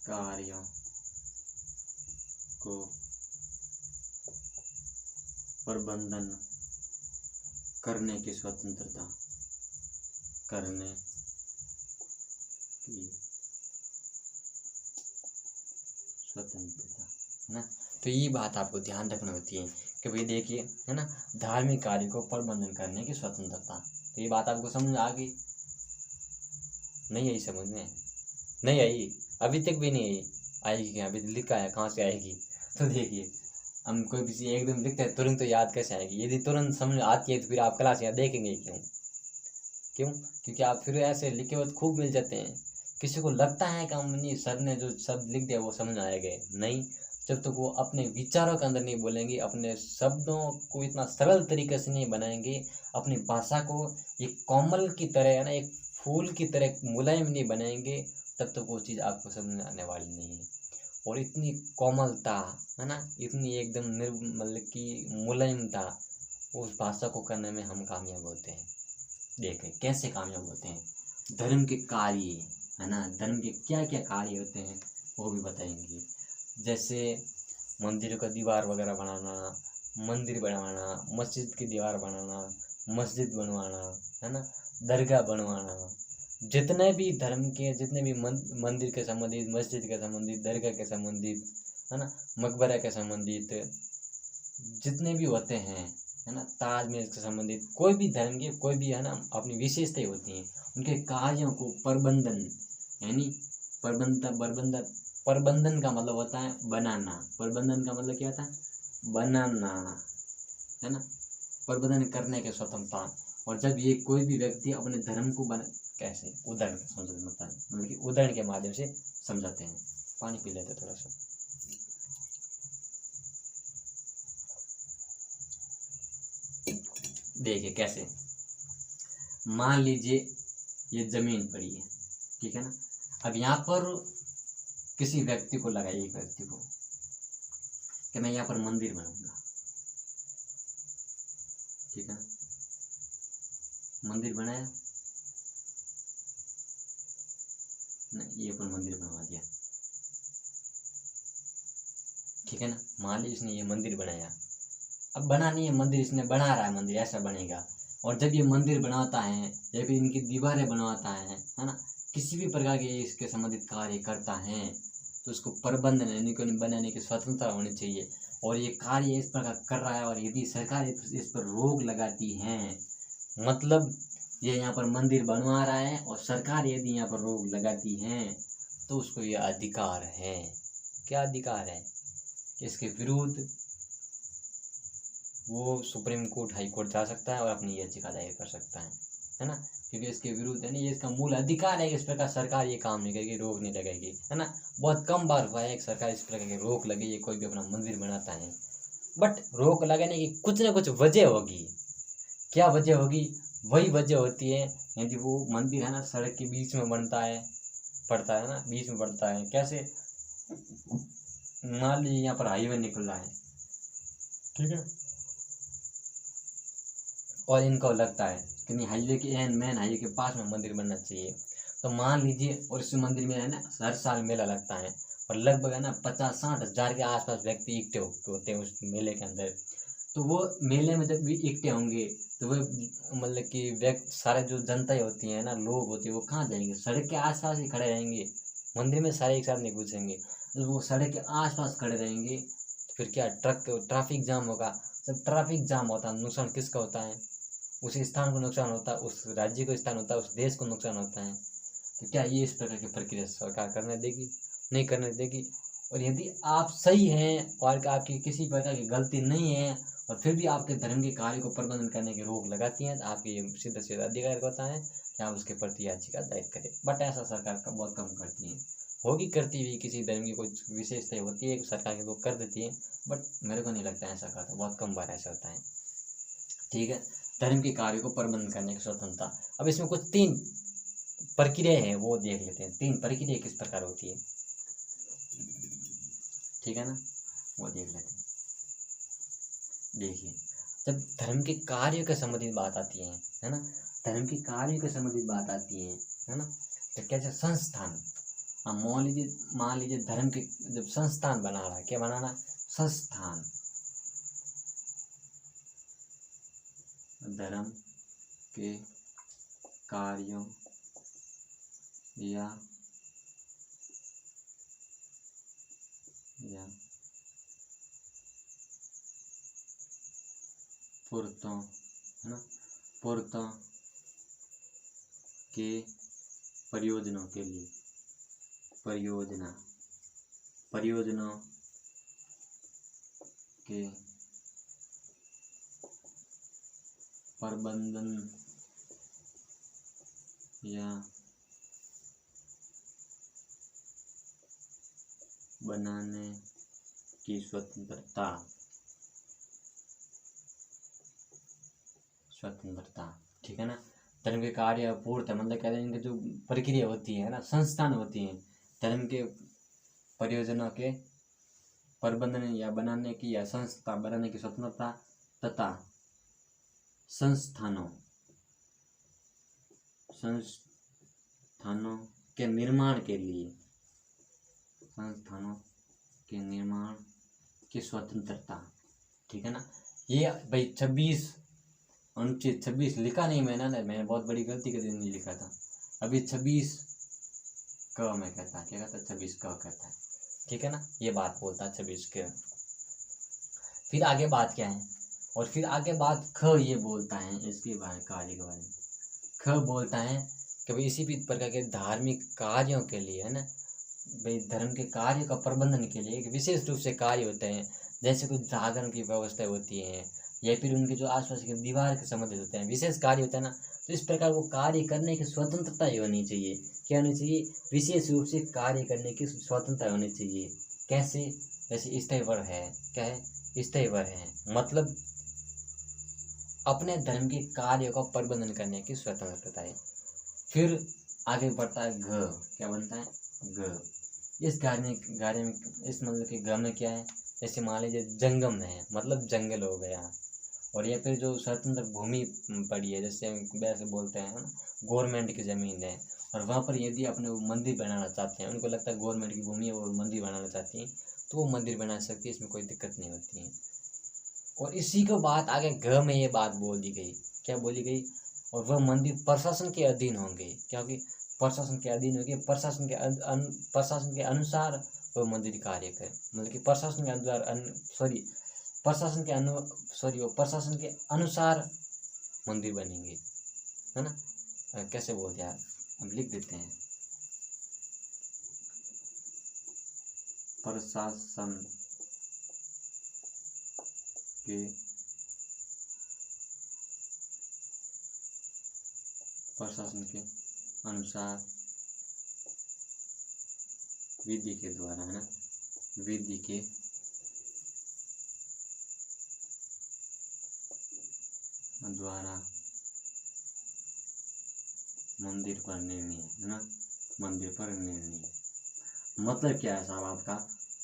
कार्यों को प्रबंधन करने की स्वतंत्रता, करने की स्वतंत्रता, है ना। तो ये बात आपको ध्यान रखनी होती है कि भाई देखिए, है ना, धार्मिक कार्य को प्रबंधन करने की स्वतंत्रता। तो ये बात आपको समझ में आ गई, नहीं आई समझ में, नहीं आई, अभी तक भी नहीं आई, आएगी क्या, अभी लिखा है कहाँ से आएगी। तो देखिए हम कोई भी चीज़ एकदम लिखते हैं तुरंत, तो याद कैसे आएगी, यदि तुरंत समझ आती है तो फिर आप क्लास यहाँ देखेंगे क्यों, क्यों, क्योंकि आप फिर ऐसे लिखे हुए खूब मिल जाते हैं। किसी को लगता है कि हम नहीं, सर ने जो शब्द लिख दिया वो समझ आएगा, नहीं, जब तक वो अपने विचारों के अंदर नहीं बोलेंगे, अपने शब्दों को इतना सरल तरीके से नहीं बनाएंगे, अपनी भाषा को एक कोमल की तरह, है ना, एक फूल की तरह मुलायम नहीं बनाएंगे, तब तक वो चीज़ आपको समझ में आने वाली नहीं है। और इतनी कोमलता, है ना, इतनी एकदम निर्मल की मुलायमता, उस भाषा को करने में हम कामयाब होते हैं। देखें कैसे कामयाब होते हैं, धर्म के कार्य, है ना, धर्म के क्या क्या कार्य होते हैं वो भी बताएंगे। जैसे मंदिर का दीवार वगैरह बनाना, मंदिर बनवाना, मस्जिद की दीवार बनाना, मस्जिद बनवाना, है ना, दरगाह बनवाना, जितने भी धर्म के, जितने भी मंदिर के संबंधित, मस्जिद के संबंधित, दरगाह के संबंधित, है ना, मकबरा के संबंधित जितने भी होते हैं, है ना, ताजमहल से संबंधित, कोई भी धर्म के, कोई भी, है ना, अपनी विशेषताएं होती हैं, उनके कार्यों को प्रबंधन, यानी प्रबंधन का मतलब होता है बनाना, प्रबंधन का मतलब क्या होता है, बनाना, है ना, प्रबंधन करने के स्वतंत्रता। और जब ये कोई भी व्यक्ति अपने धर्म को कैसे उदाहरण समझता है, मतलब कि उदाहरण के माध्यम से समझाते हैं। पानी पी लेते थोड़ा सा। देखिए कैसे, मान लीजिए ये जमीन पड़ी है, ठीक है ना, अब यहाँ पर किसी व्यक्ति को लगा, एक व्यक्ति को, कि मैं यहाँ पर मंदिर बनाऊंगा, ठीक है, मंदिर बनाया, नहीं ये पर मंदिर बनवा दिया, ठीक है ना, मान लीजिए इसने ये मंदिर बनाया, अब बना नहीं है मंदिर, इसने बना रहा है मंदिर, ऐसा बनेगा। और जब ये मंदिर बनाता है या फिर इनकी दीवारें बनवाता है ना, किसी भी प्रकार के इसके संबंधित कार्य करता है, तो उसको प्रबंधन यानी कि बनाने की स्वतंत्रता होनी चाहिए। और ये कार्य इस प्रकार कर रहा है, और यदि सरकार इस पर रोक लगाती है, मतलब ये यहाँ पर मंदिर बनवा रहा है और सरकार यदि यहाँ पर रोक लगाती है, तो उसको ये अधिकार है, क्या अधिकार है, कि इसके विरुद्ध वो सुप्रीम कोर्ट, हाई कोर्ट जा सकता है और अपनी याचिका दायर कर सकता है ना, क्योंकि इसके विरुद्ध, है ना, ये इसका मूल अधिकार है कि इस प्रकार सरकार ये काम नहीं करेगी, रोक नहीं लगेगी, है ना। बहुत कम बार हुआ है कि सरकार इस प्रकार की रोक लगे, ये कोई भी अपना मंदिर बनाता है, बट रोक लगाने की कुछ ना कुछ वजह होगी। क्या वजह होगी, वही वजह होती है यदि वो मंदिर, है ना, सड़क के बीच में बनता है, पड़ता है ना, बीच में पड़ता है, कैसे, मान लीजिए यहाँ पर हाईवे निकल रहा है, ठीक है, और इनको लगता है कि नहीं हाईवे के एन मेन हाईवे के पास में मंदिर बनना चाहिए, तो मान लीजिए और इस मंदिर में है ना हर साल मेला लगता है और लगभग है ना 50-60 हज़ार के आसपास व्यक्ति इकट्ठे होते हैं उस मेले के अंदर। तो वो मेले में जब भी इकट्ठे होंगे तो वो मतलब कि व्यक्ति सारे जो जनता होती है ना, लोग होते हैं, वो कहाँ जाएंगे, सड़क के आसपास ही खड़े रहेंगे, मंदिर में सारे एक साथ नहीं घुसेंगे। तो वो सड़क के आसपास खड़े रहेंगे तो फिर क्या ट्रैफिक जाम होगा। जब ट्रैफिक जाम होता है नुकसान किसका होता है, उस स्थान को नुकसान होता है, उस राज्य को नुकसान होता है, उस देश को नुकसान होता है। तो क्या ये इस प्रकार की प्रक्रिया सरकार करने देगी, नहीं करने देगी। और यदि आप सही हैं और आपकी किसी प्रकार की गलती नहीं है और फिर भी आपके धर्म के कार्य को प्रबंधन करने की रोक लगाती हैं तो आपके ये सीधा सीधा अधिकार होता है कि आप उसके प्रति याचिका दायर करें। बट ऐसा सरकार का बहुत कम करती है, होगी करती हुई किसी धर्म की कोई विशेषता होती है सरकार के वो कर देती है, बट मेरे को नहीं लगता है ऐसा करता, बहुत कम बार ऐसा होता है, ठीक है। धर्म के कार्य को प्रबंधन करने की स्वतंत्रता। अब इसमें कुछ 3 प्रक्रिया है वो देख लेते हैं, 3 प्रक्रिया किस प्रकार होती है, ठीक है ना, वो देख लेते हैं। देखिए, जब धर्म के कार्य के संबंधित बात आती है ना, धर्म के कार्य के संबंधित बात आती है ना, तो कैसे संस्थान, अब मान लीजिए धर्म के जब संस्थान बना रहा है, क्या बनाना, संस्थान, धर्म के कार्यों या पूर्तों, है ना, पूर्तों के परियोजनों के लिए, परियोजनों के प्रबंधन या बनाने की स्वतंत्रता, ठीक है ना। धर्म के कार्य पूर्त है मतलब कहते हैं इनकी जो प्रक्रिया होती है ना, संस्थान होती हैं धर्म के परियोजनों के प्रबंधन या बनाने की या संस्था बनाने की स्वतंत्रता तथा संस्थानों के निर्माण के लिए, संस्थानों के निर्माण की स्वतंत्रता, ठीक है ना। ये भाई 26 अनुच्छेद 26 लिखा नहीं मैंने बहुत बड़ी गलती कर दी, नहीं लिखा था। अभी 26 क में कहता क्या कहता, 26 क कहता है, ठीक है ना, ये बात बोलता है 26 क। फिर आगे बात क्या है, और फिर आगे बात ख ये बोलता है इसके बारे कार्य के बारे में। ख बोलता है कि भाई इसी भी प्रकार के धार्मिक कार्यों के लिए, है ना, भाई धर्म के कार्य का प्रबंधन के लिए एक विशेष रूप से कार्य होते हैं, जैसे कुछ जागरण की व्यवस्था होती है या फिर उनके जो आसपास के दीवार के संबंधित होते हैं, विशेष कार्य होता है ना, तो इस प्रकार वो कार्य करने की स्वतंत्रता ही होनी चाहिए। क्या होनी चाहिए, विशेष रूप से कार्य करने की स्वतंत्रता होनी चाहिए। कैसे, जैसे स्थायीवर है, क्या है, स्थायीवर है मतलब अपने धर्म के कार्य का प्रबंधन करने की स्वतंत्रता है। फिर आगे बढ़ता है घ, क्या बनता है, घ। इस कार्य में इस मतलब के घ में क्या है, जैसे मान लीजिए जंगम है मतलब जंगल हो गया, और या फिर जो स्वतंत्र भूमि पड़ी है, जैसे वैसे बोलते हैं ना, गवर्नमेंट की ज़मीन है और वहाँ पर यदि अपने वो मंदिर बनाना चाहते हैं, उनको लगता है गवर्नमेंट की भूमि है और मंदिर बनाना चाहती हैं, तो वो मंदिर बना सकती है, इसमें कोई दिक्कत नहीं होती है। और इसी को बात आगे घ में ये बात बोल दी गई, क्या बोली गई, और वह मंदिर प्रशासन के अधीन होंगे, क्योंकि प्रशासन के अधीन होंगे, प्रशासन के अनुसार वह मंदिर कार्य करे, मतलब कि प्रशासन के अनुसार वो प्रशासन के अनुसार मंदिर बनेंगे, है ना। कैसे बोलते हैं, हम लिख देते हैं, प्रशासन के अनुसार विधि के द्वारा, है ना, विधि के द्वारा मंदिर पर निर्णय, है ना, मंदिर पर निर्णय। मतलब क्या है साहब आपका,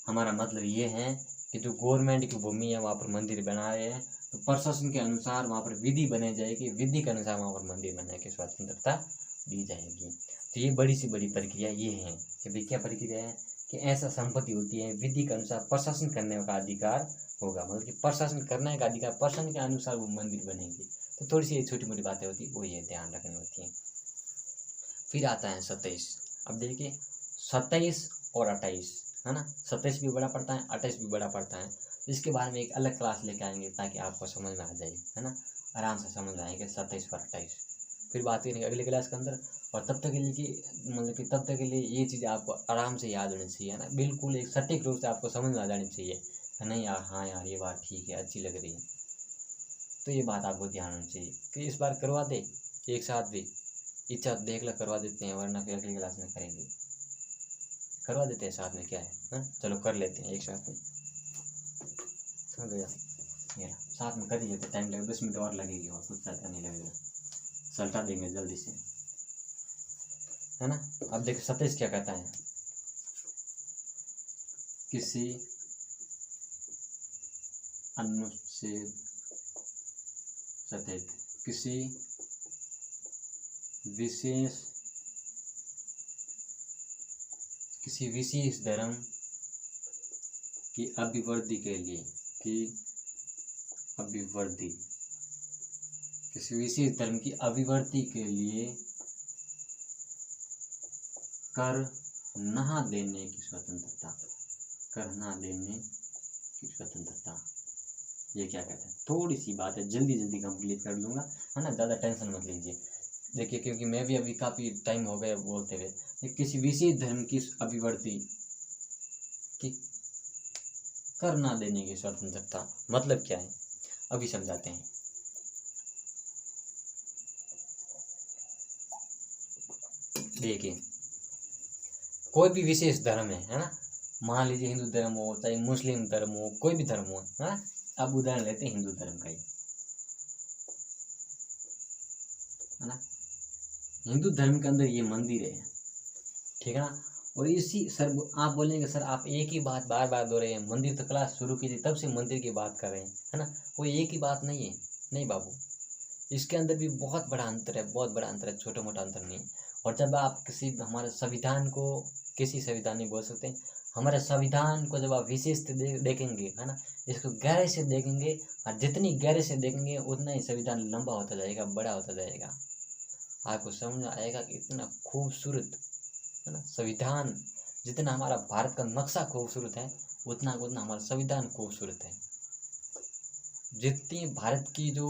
हमारा मतलब ये है कि जो गवर्नमेंट की भूमि है वहाँ पर मंदिर बना रहे हैं तो प्रशासन के अनुसार वहाँ पर विधि बनाई जाएगी, विधि के अनुसार वहाँ पर मंदिर बनाने की स्वतंत्रता दी जाएगी। तो ये बड़ी सी बड़ी प्रक्रिया ये है कि भाई क्या प्रक्रिया है कि ऐसा संपत्ति होती है, विधि के अनुसार प्रशासन करने का अधिकार होगा, मतलब कि प्रशासन करने का अधिकार, प्रशासन के अनुसार वो मंदिर बनेंगे। तो थोड़ी सी छोटी मोटी बातें होती है वो ये ध्यान रखनी होती है। फिर आता है 27। अब देखिए 27 और 28 है ना, 27 भी बड़ा पड़ता है, 28 भी बड़ा पड़ता है। तो इसके बारे में एक अलग क्लास लेके आएंगे ताकि आपको समझ में आ जाए, है ना, आराम से समझ आएंगे 27 और 28। फिर बात करेंगे अगले क्लास के अंदर। और तब तक के लिए कि मतलब कि तब तक के लिए ये चीज़ आपको आराम से याद होनी चाहिए, है ना, बिल्कुल एक सटीक रूप से आपको समझ में आ जानी चाहिए। नहीं यार, हाँ यार ये बात ठीक है, अच्छी लग रही है, तो ये बात आपको ध्यान होनी चाहिए कि इस बार करवा दे एक साथ भी, इच्छा देख ला करवा देते हैं, वरना फिर अगली क्लास में करेंगे, करवा देते हैं साथ में, क्या है ना? चलो कर लेते हैं एक साथ में। हो गया ये साथ में कर ही लेते, टाइम लगेगा 10 मिनट और लगेगी और कुछ ज़्यादा नहीं लगेगा, सल्टा देंगे जल्दी से, है ना। अब देखो 27 क्या कहता है, किसी अनुच्छेद 27 किसी विशेष धर्म की अभिवृद्धि के लिए किसी विशेष धर्म की अभिवृद्धि के लिए कर न देने की स्वतंत्रता, ये क्या कहते हैं। थोड़ी सी बात है, जल्दी जल्दी कंप्लीट कर लूँगा, है ना, ज़्यादा टेंशन मत लीजिए। देखिए क्योंकि मैं भी अभी काफ़ी टाइम हो गया बोलते हुए। किसी विशेष धर्म की अभिवृद्धि की कर ना देने की स्वतंत्रता मतलब क्या है, अभी समझाते हैं। देखिए कोई भी विशेष धर्म है ना, मान लीजिए हिंदू धर्म हो, चाहे मुस्लिम धर्म हो, कोई भी धर्म हो, है ना। अब उदाहरण लेते हैं हिंदू धर्म का ही, है ना। हिंदू धर्म के अंदर ये मंदिर है, ठीक है ना। और इसी सर आप बोलेंगे सर आप एक ही बात बार बार दोहरा रहे हैं, मंदिर तो क्लास शुरू की थी तब से मंदिर की बात कर रहे हैं, है ना। वो एक ही बात नहीं है, नहीं बाबू, इसके अंदर भी बहुत बड़ा अंतर है, बहुत बड़ा अंतर है, छोटा मोटा अंतर नहीं। और जब आप किसी हमारे संविधान को, किसी संविधान नहीं बोल सकते, हमारे संविधान को जब आप विशेष देखेंगे, है ना, इसको गहरे से देखेंगे, और जितनी गहरे से देखेंगे उतना ही संविधान लंबा होता जाएगा, बड़ा होता जाएगा। आपको समझ आएगा कि इतना खूबसूरत, है ना, संविधान, जितना हमारा भारत का नक्शा खूबसूरत है उतना उतना हमारा संविधान खूबसूरत है। जितनी भारत की जो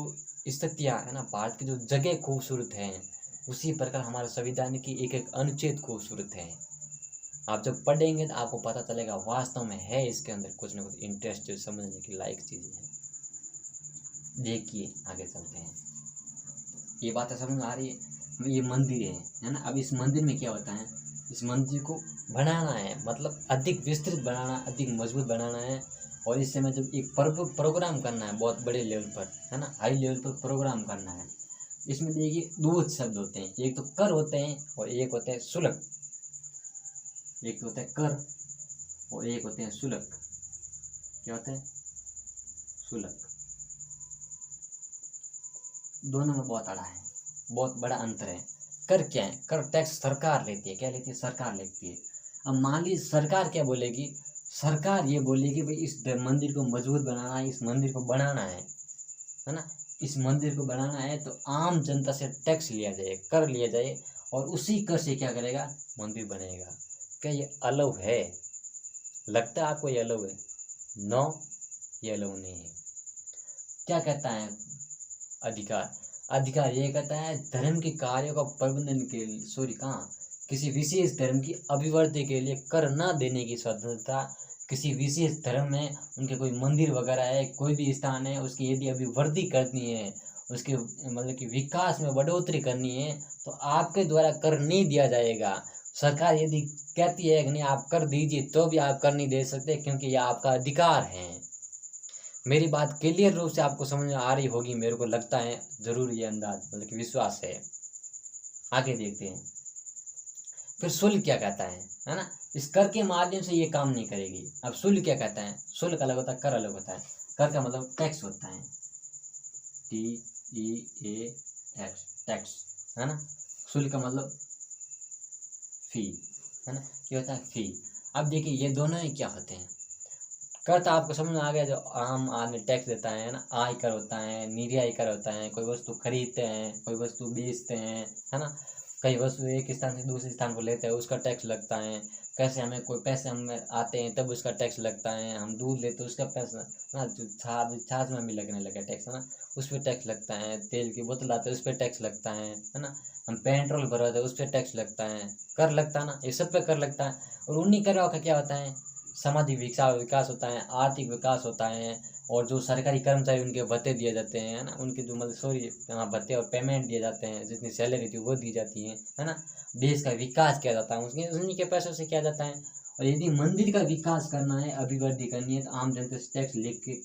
स्थितियाँ है ना, भारत की जो जगह खूबसूरत हैं, उसी प्रकार हमारे संविधान की एक एक अनुच्छेद खूबसूरत है। आप जब पढ़ेंगे तो आपको पता चलेगा वास्तव में है इसके अंदर कुछ ना कुछ इंटरेस्ट जो समझने की लायक चीज़ें हैं। देखिए आगे चलते हैं, ये बातें समझ आ रही है। ये मंदिर है ना। अब इस मंदिर में क्या होता है, इस मंदिर को बनाना है, मतलब अधिक विस्तृत बनाना, अधिक मजबूत बनाना है। और इस समय जब एक प्रोग्राम करना है बहुत बड़े लेवल पर, है ना, हाई लेवल पर प्रोग्राम करना है, इसमें देखिए दो शब्द होते हैं, एक तो कर होते हैं और एक होते हैं शुल्क। एक तो होता है कर और एक होते हैं शुल्क। क्या होते हैं? शुल्क। दोनों में बहुत बड़ा है, बहुत बड़ा अंतर है। कर क्या है? कर टैक्स सरकार लेती है। क्या लेती है? सरकार लेती है। अब मान लीजिए सरकार क्या बोलेगी, सरकार ये बोलेगी भाई इस मंदिर को मजबूत बनाना है, इस मंदिर को बनाना है ना, इस मंदिर को बनाना है, तो आम जनता से टैक्स लिया जाए, कर लिया जाए, और उसी कर से क्या करेगा, मंदिर बनेगा। क्या ये अलाउ है? लगता है आपको ये अलाउ है? नो, ये अलाउ नहीं है। क्या कहता है अधिकार? अधिकार ये कहता है धर्म के कार्यों का प्रबंधन के लिए, कहाँ, किसी विशेष धर्म की अभिवृद्धि के लिए कर न देने की स्वतंत्रता। किसी विशेष धर्म में उनके कोई मंदिर वगैरह है, कोई भी स्थान है, उसकी यदि अभिवृद्धि करनी है, उसके मतलब कि विकास में बढ़ोतरी करनी है, तो आपके द्वारा कर नहीं दिया जाएगा। सरकार यदि कहती है कि नहीं आप कर दीजिए, तो भी आप कर नहीं दे सकते, क्योंकि यह आपका अधिकार है। मेरी बात क्लियर रूप से आपको समझ में आ रही होगी, मेरे को लगता है, जरूर ये अंदाज मतलब कि विश्वास है। आगे देखते हैं। फिर शुल्क क्या कहता है ना। इस कर के माध्यम से ये काम नहीं करेगी। अब शुल्क क्या कहता है, शुल्क अलग होता है, कर अलग होता है। कर का मतलब टैक्स होता है, TEAX, टैक्स, है ना। शुल्क का मतलब फी, है ना, क्या होता है, फी। अब देखिए ये दोनों ही क्या होते हैं। कर तो आपको समझ में आ गया, जो आम आदमी टैक्स देता है ना, आय कर होता है, निर्याय कर होता है, कोई वस्तु खरीदते हैं, कोई वस्तु बेचते हैं, है ना, कई वस्तु एक स्थान से दूसरे स्थान को लेते हैं, उसका टैक्स लगता है। कैसे हमें कोई पैसे हमें आते हैं तब उसका टैक्स लगता है, हम दूध लेते हैं उसका पैसा ना, जो छाछ में भी लगने लगा टैक्स, है ना, उस पर टैक्स लगता है। तेल की बोतल आते हैं उस पर टैक्स लगता है ना, हम पेट्रोल भरवाते हैं उस पर टैक्स लगता है, कर लगता है ना, ये सब पे कर लगता है। और उन्हीं करों का क्या होता है, सामाजिक विकास होता है, आर्थिक विकास होता है। और जो सरकारी कर्मचारी उनके भत्ते दिए जाते हैं, है ना, उनके जो मतलब सॉरी भत्ते और पेमेंट दिए जाते हैं, जितनी सैलरी थी वो दी जाती है ना। देश का विकास किया जाता है उसके उन्हीं के पैसों से किया जाता है। और यदि मंदिर का विकास करना है, अभिवृद्धि करनी है, तो आम जनता से टैक्स लेके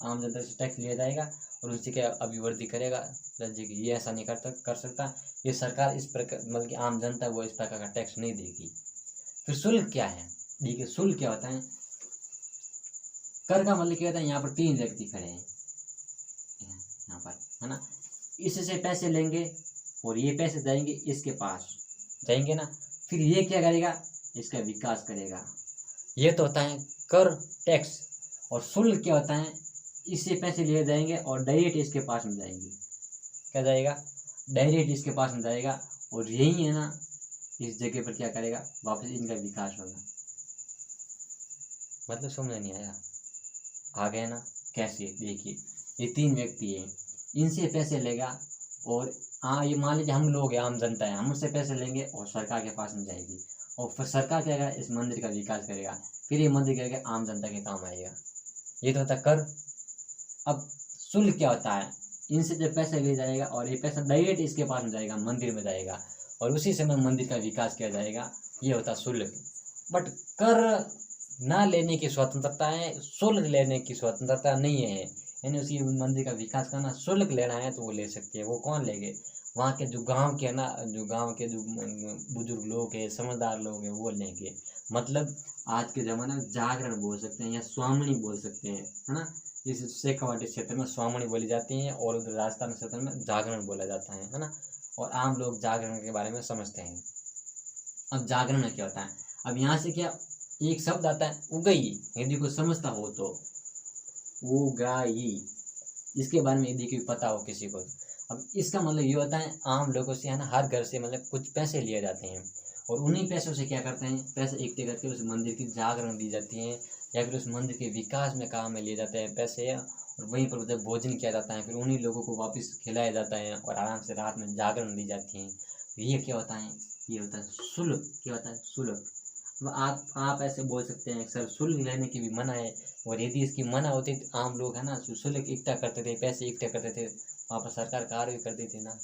आम जनता से टैक्स लिया जाएगा और उससे क्या अभिवृद्धि करेगा राज्य की। ये ऐसा नहीं कर सकता। ये सरकार इस प्रकार मतलब कि आम जनता वो इस प्रकार का टैक्स नहीं देगी। फिर शुल्क क्या है, देखिए शुल्क क्या होता है। कर का मतलब क्या होता है, यहाँ पर 3 व्यक्ति खड़े हैं यहाँ पर, है ना, इससे पैसे लेंगे और ये पैसे जाएंगे इसके पास, जाएंगे ना, फिर ये क्या करेगा, इसका विकास करेगा। ये तो होता है कर, टैक्स। और शुल्क क्या होता है, इससे पैसे लिए जाएंगे और डायरेक्ट इसके पास में जाएंगे, क्या जाएगा, डायरेक्ट इसके पास में जाएगा। और यही है ना, इस जगह पर क्या करेगा, वापस इनका विकास होगा। मतलब समझ नहीं आया, आ गया ना। कैसे, देखिए ये 3 व्यक्ति हैं, इनसे पैसे लेगा और ये मान लीजिए हम लोग हैं, आम जनता है, हम उससे पैसे लेंगे और सरकार के पास में जाएगी। और फिर सरकार क्या करेगा, इस मंदिर का विकास करेगा, फिर ये मंदिर करके आम जनता के काम आएगा। ये तो होता है कर। अब शुल्क क्या होता है, इनसे जब पैसे ले जाएगा और ये पैसा डायरेक्ट इसके पास में जाएगा, मंदिर में जाएगा और उसी समय मंदिर का विकास किया जाएगा। ये होता है शुल्क। बट कर ना लेने की स्वतंत्रता है, शुल्क लेने की स्वतंत्रता नहीं है। यानी उसी मंदिर का विकास करना, शुल्क लेना है तो वो ले सकती है। वो कौन लेंगे, वहाँ के जो गांव के ना, जो गांव के जो बुजुर्ग लोग हैं, समझदार लोग हैं, वो लेंगे। मतलब आज के ज़माने में जागरण बोल सकते हैं या स्वामणी बोल सकते हैं, है ना। इस शेखावाटी क्षेत्र में स्वामणी बोली जाती है और उधर राजस्थान क्षेत्र में जागरण बोला जाता है ना। और आम लोग जागरण के बारे में समझते हैं। अब जागरण में क्या होता है, अब यहाँ से क्या एक शब्द आता है उगई, यदि को समझता हो तो उगाई, इसके बारे में यदि कोई पता हो किसी को। अब इसका मतलब ये होता है, आम लोगों से, है ना, हर घर से मतलब कुछ पैसे लिए जाते हैं और उन्हीं पैसों से क्या करते हैं, पैसे इकट्ठे करके उस मंदिर की जागरण दी जाती है या फिर उस मंदिर के विकास में काम में लिए जाते हैं पैसे। और वहीं पर उधर भोजन किया जाता है, फिर उन्हीं लोगों को वापस खिलाया जाता है और आराम से रात में जागरण दी जाती है। तो ये क्या होता है, ये होता है शुल्क। क्या होता है, शुल्क। आप ऐसे बोल सकते हैं सर शुल्क लेने की भी मना है, और यदि इसकी मना होती तो आम लोग, है ना, शुल्क इकट्ठा करते थे, पैसे इकट्ठा करते थे, वहाँ पर सरकार कार्य भी करती थी ना।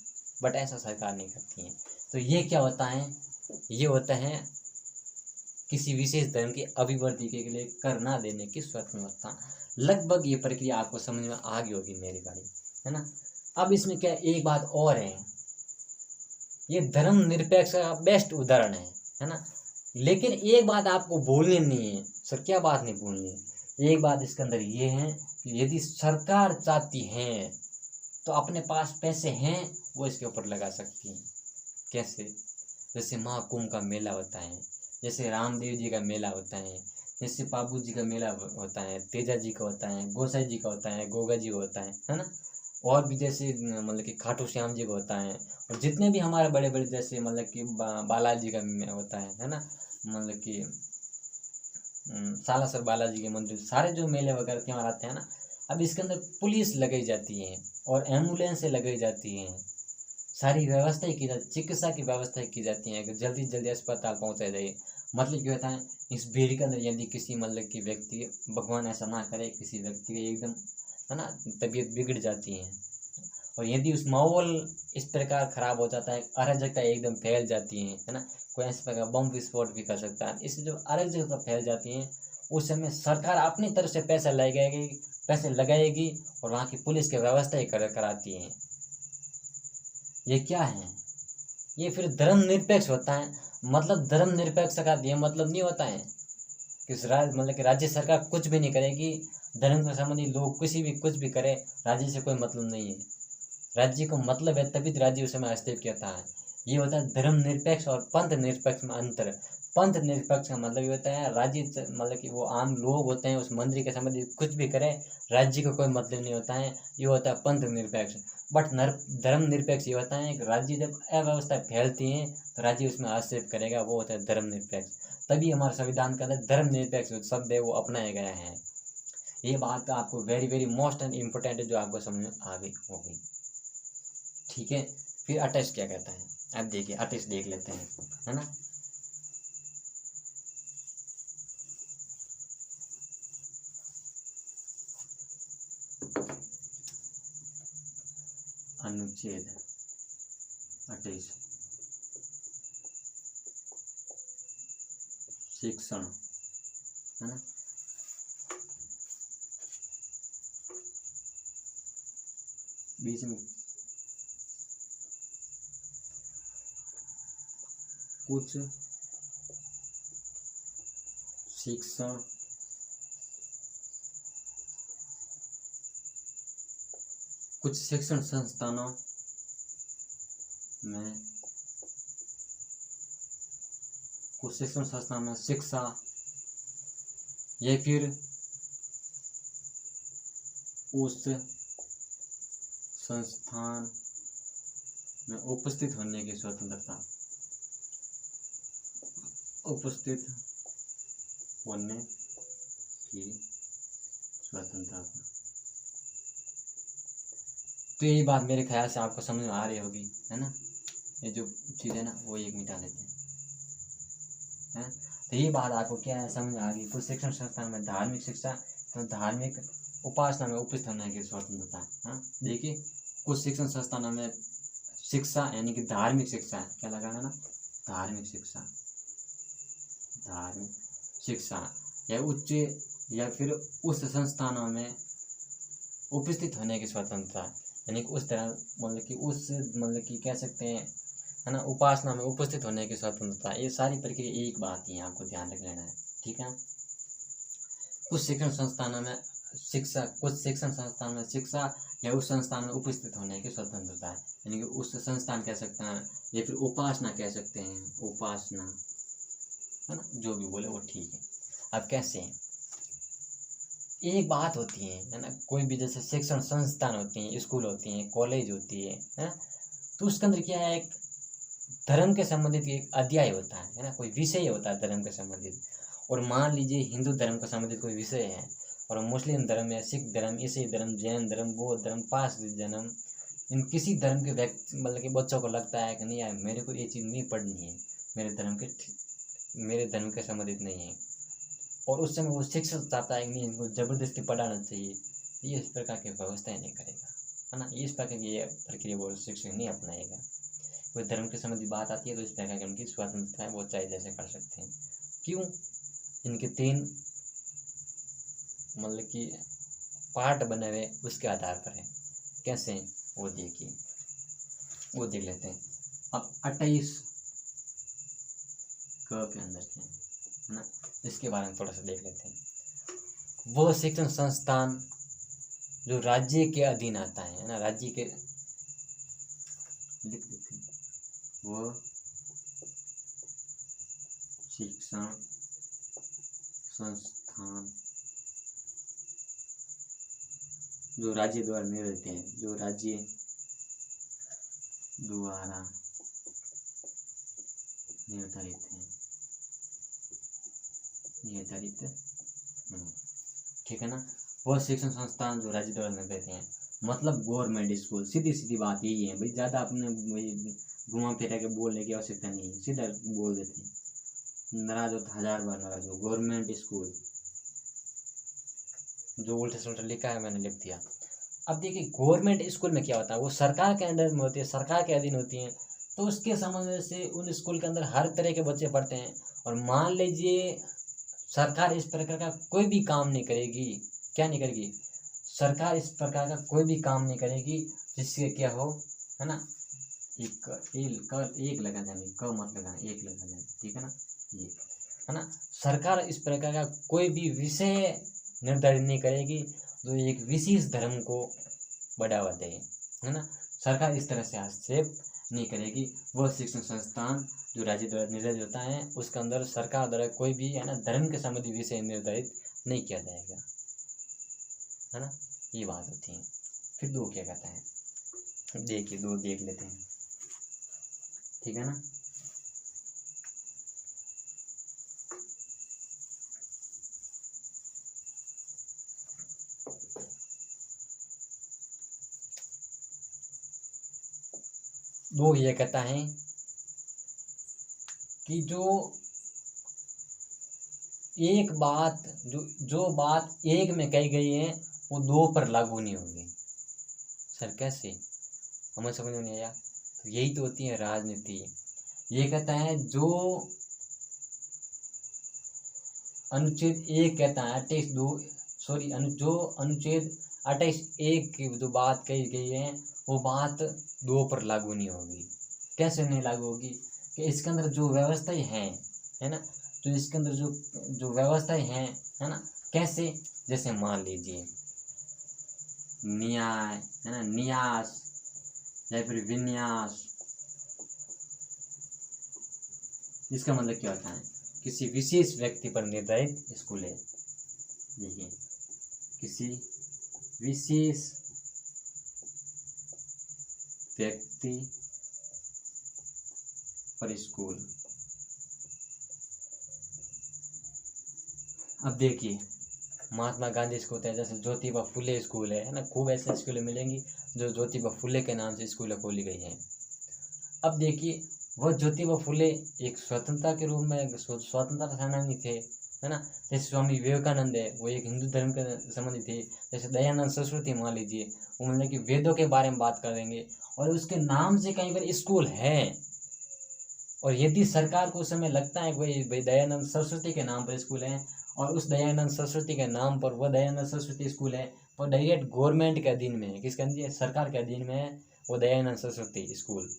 बट ऐसा सरकार नहीं करती है। तो ये क्या होता है, ये होता है किसी विशेष धर्म की अभिवृद्धि के लिए कर ना देने की स्वतंत्रता। लगभग ये प्रक्रिया आपको समझ में आ गई होगी मेरी बारी, है ना। अब इसमें क्या एक बात और है, ये धर्म निरपेक्ष का बेस्ट उदाहरण है ना। लेकिन एक बात आपको भूलनी नहीं है सर, क्या बात नहीं भूलनी है, एक बात इसके अंदर ये है कि यदि सरकार चाहती है तो अपने पास पैसे हैं वो इसके ऊपर लगा सकती है। कैसे, जैसे महाकुंभ का मेला होता है, जैसे रामदेव जी का मेला होता है, जैसे बाबू जी का मेला होता है, तेजा जी का होता है, गोसाई जी का होता है, गोगा जी का होता है ना। और भी जैसे मतलब कि खाटू श्याम जी का होता है, और जितने भी हमारे बड़े बड़े जैसे मतलब कि बालाजी का होता है ना, मतलब कि सालासर बालाजी के मंदिर, सारे जो मेले वगैरह त्यौहार आते हैं ना। अब इसके अंदर पुलिस लगाई जाती है और एम्बुलेंस लगाई जाती हैं, सारी व्यवस्थाएं की जाती, चिकित्सा की व्यवस्थाएं की जाती हैं कि जल्दी से जल्दी अस्पताल पहुंचाया जाए। मतलब क्या होता है, इस भीड़ के अंदर यदि किसी मतलब कि व्यक्ति, भगवान ऐसा ना करे, किसी व्यक्ति का एकदम, है ना, तबीयत बिगड़ जाती है और यदि उस माहौल इस प्रकार खराब हो जाता है, अराजकता एकदम फैल जाती है ना, कोई ऐसे प्रकार बम विस्फोट भी कर सकता है। इससे जो अराजकता फैल जाती है उस समय सरकार अपनी तरफ से पैसे लगाएगी और वहाँ की पुलिस की व्यवस्था ही कराती है। ये क्या है, ये फिर धर्मनिरपेक्ष होता है। मतलब धर्मनिरपेक्ष का ये मतलब नहीं होता है कि मतलब कि राज्य सरकार कुछ भी नहीं करेगी, धर्म के संबंधी लोग किसी भी कुछ भी करे, राज्य से कोई मतलब नहीं है। राज्य को मतलब है तभी तो राज्य उस समय हस्तक्षेप करता है। ये होता है धर्मनिरपेक्ष और पंथ निरपेक्ष में अंतर। पंथ निरपेक्ष का मतलब ये होता है राज्य मतलब कि वो आम लोग होते हैं उस मंदिर के संबंधी कुछ भी करें, राज्य को कोई मतलब नहीं होता है, ये होता है पंथ निरपेक्ष। बट धर्मनिरपेक्ष ये होता है कि राज्य जब अव्यवस्था फैलती है तो राज्य उसमें हस्तक्षेप करेगा, वो होता है धर्मनिरपेक्ष। तभी हमारे संविधान के अंदर धर्मनिरपेक्ष जो शब्द है वो अपनाया गया है। ये बात आपको very very most and important है, जो आपको समझ में आ गई होगी। ठीक है, फिर 28 क्या कहता है, अब देखिए 28 देख लेते हैं, है ना। अनुच्छेद 28 शिक्षण, है ना। बीच में कुछ शिक्षण संस्थानों में शिक्षा या फिर उस संस्थान में उपस्थित होने की स्वतंत्रता, उपस्थित होने की स्वतंत्रता। तो ये बात मेरे ख्याल से आपको समझ में आ रही होगी, है ना। ये जो चीज़ है ना वो एक मिटा लेते हैं। तो ये बात आपको क्या है समझ आ गई। कुछ शिक्षण संस्थान में धार्मिक शिक्षा तो धार्मिक उपासना में उपस्थित होने की स्वतंत्रता है। हाँ देखिए, कुछ शिक्षण संस्थानों में शिक्षा यानी कि धार्मिक शिक्षा, क्या लगाना ना, धार्मिक शिक्षा या उच्च या फिर उस संस्थानों में उपस्थित होने की स्वतंत्रता, यानी कि उस तरह मतलब कि कह सकते हैं, है ना, उपासना में उपस्थित होने की स्वतंत्रता। ये सारी प्रक्रिया एक बात ही है, आपको ध्यान रख लेना है। ठीक है, कुछ शिक्षण संस्थानों में शिक्षा या उस संस्थान में उपस्थित होने की स्वतंत्रता है, यानी कि उस संस्थान कह सकते हैं या फिर उपासना कह सकते हैं, उपासना, है ना, जो भी बोले वो ठीक है। अब कैसे एक बात होती है ना, कोई भी जैसे शिक्षण संस्थान होती हैं, स्कूल होती हैं, कॉलेज होती है, तो उसके अंदर क्या है, एक धर्म के संबंधित एक अध्याय होता है ना, कोई विषय होता है धर्म के संबंधित। और मान लीजिए हिंदू धर्म के संबंधित कोई विषय है और मुस्लिम धर्म या सिख धर्म, ईसाई धर्म, जैन धर्म, बौद्ध धर्म, पारसी धर्म, इन किसी धर्म के व्यक्ति मतलब कि बच्चों को लगता है कि नहीं यार मेरे को ये चीज़ नहीं पढ़नी है, मेरे धर्म के संबंधित नहीं है, और उस समय वो शिक्षक चाहता है कि नहीं इनको जबरदस्ती पढ़ाना चाहिए, ये इस प्रकार की व्यवस्थाएं नहीं करेगा, है ना। इस प्रकार की ये प्रक्रिया वो शिक्षक नहीं अपनाएगा। कोई धर्म के संबंधी बात आती है तो इस प्रकार की उनकी स्वतंत्रता है, वो चाहे जैसे कर सकते हैं। क्यों, इनके 3 मतलब कि पार्ट बने हुए उसके आधार पर है। कैसे, वो देखिए, वो देख लेते हैं। अब 28 के अंदर क्या है ना, इसके बारे में थोड़ा सा देख लेते हैं। वो शिक्षण संस्थान जो राज्य के अधीन आता है ना, राज्य के, लिख देते हैं, वो शिक्षण संस्थान जो राज्य द्वारा निर्धारित हैं, जो राज्य द्वारा निर्धारित हैं, ठीक है ना। वह शिक्षण संस्थान जो राज्य द्वारा निर्धारित हैं, मतलब गवर्नमेंट स्कूल। सीधी सीधी बात यही है भाई, ज़्यादा अपने घुमा फिरा के बोलने की आवश्यकता नहीं है, सीधा बोल देते हैं। नाराज हो तो 1000 बार नाराज हो, गवर्नमेंट स्कूल, जो उल्टे सुल्टे लिखा है मैंने लिख दिया। अब देखिए गवर्नमेंट स्कूल में क्या होता है, वो सरकार के अंडर में होती है, सरकार के अधीन होती हैं, तो उसके समझ से उन स्कूल के अंदर हर तरह के बच्चे पढ़ते हैं। और मान लीजिए सरकार इस प्रकार का कोई भी काम नहीं करेगी, क्या नहीं करेगी, सरकार इस प्रकार का कोई भी काम नहीं करेगी जिससे क्या हो, है ना, एक लगाना है, क मत लगाना, एक लगाना है, ठीक है ना। ये है ना, सरकार इस प्रकार का कोई भी विषय निर्धारित नहीं करेगी जो एक विशेष धर्म को बढ़ावा दे, है ना। सरकार इस तरह से हस्तक्षेप नहीं करेगी। वह शिक्षण संस्थान जो राज्य द्वारा निर्धारित होता है उसके अंदर सरकार द्वारा कोई भी, है ना, धर्म के संबंधी विषय निर्धारित नहीं किया जाएगा, है ना। ये बात होती है। फिर दो क्या कहता है, देखिए दो देख लेते हैं, ठीक है ना। दो ये कहता है कि जो एक बात जो बात एक में कही गई है वो दो पर लागू नहीं होगी। सर कैसे, हमें समझ में नहीं आया। तो यही तो होती है राजनीति। ये कहता है जो अनुच्छेद एक कहता है 28(1) की जो बात कही गई है वो बात दो पर लागू नहीं होगी। कैसे नहीं लागू होगी कि इसके अंदर जो व्यवस्थाएं हैं, है ना, तो इसके अंदर जो व्यवस्थाएं हैं, है ना, कैसे, जैसे मान लीजिए न्याय, है ना, न्यास या फिर विन्यास। इसका मतलब क्या होता है, किसी विशेष व्यक्ति पर निर्धारित स्कूल है। देखिए किसी विशेष व्यक्ति पर स्कूल। अब देखिए महात्मा गांधी स्कूल है, जैसे ज्योतिबा फुले स्कूल है ना, खूब ऐसे स्कूलें मिलेंगी जो ज्योतिबा फुले के नाम से स्कूलें खोली गई हैं। अब देखिए वह ज्योतिबा फुले एक स्वतंत्रता के रूप में स्वतंत्रता सेनानी थे, है ना। जैसे स्वामी विवेकानंद है वो एक हिंदू धर्म के संबंधी थे। जैसे दयानंद सरस्वती मान लीजिए, वो मतलब कि वेदों के बारे में बात करेंगे और उसके नाम से कहीं पर स्कूल है। और यदि सरकार को उस समय लगता है कि भाई दयानंद सरस्वती के नाम पर स्कूल है और उस दयानंद सरस्वती के नाम पर वह दयानंद सरस्वती स्कूल है, वो डायरेक्ट गवर्नमेंट के अधीन में है, किसके अधीन है, सरकार के अधीन में है वो दयानंद सरस्वती स्कूल।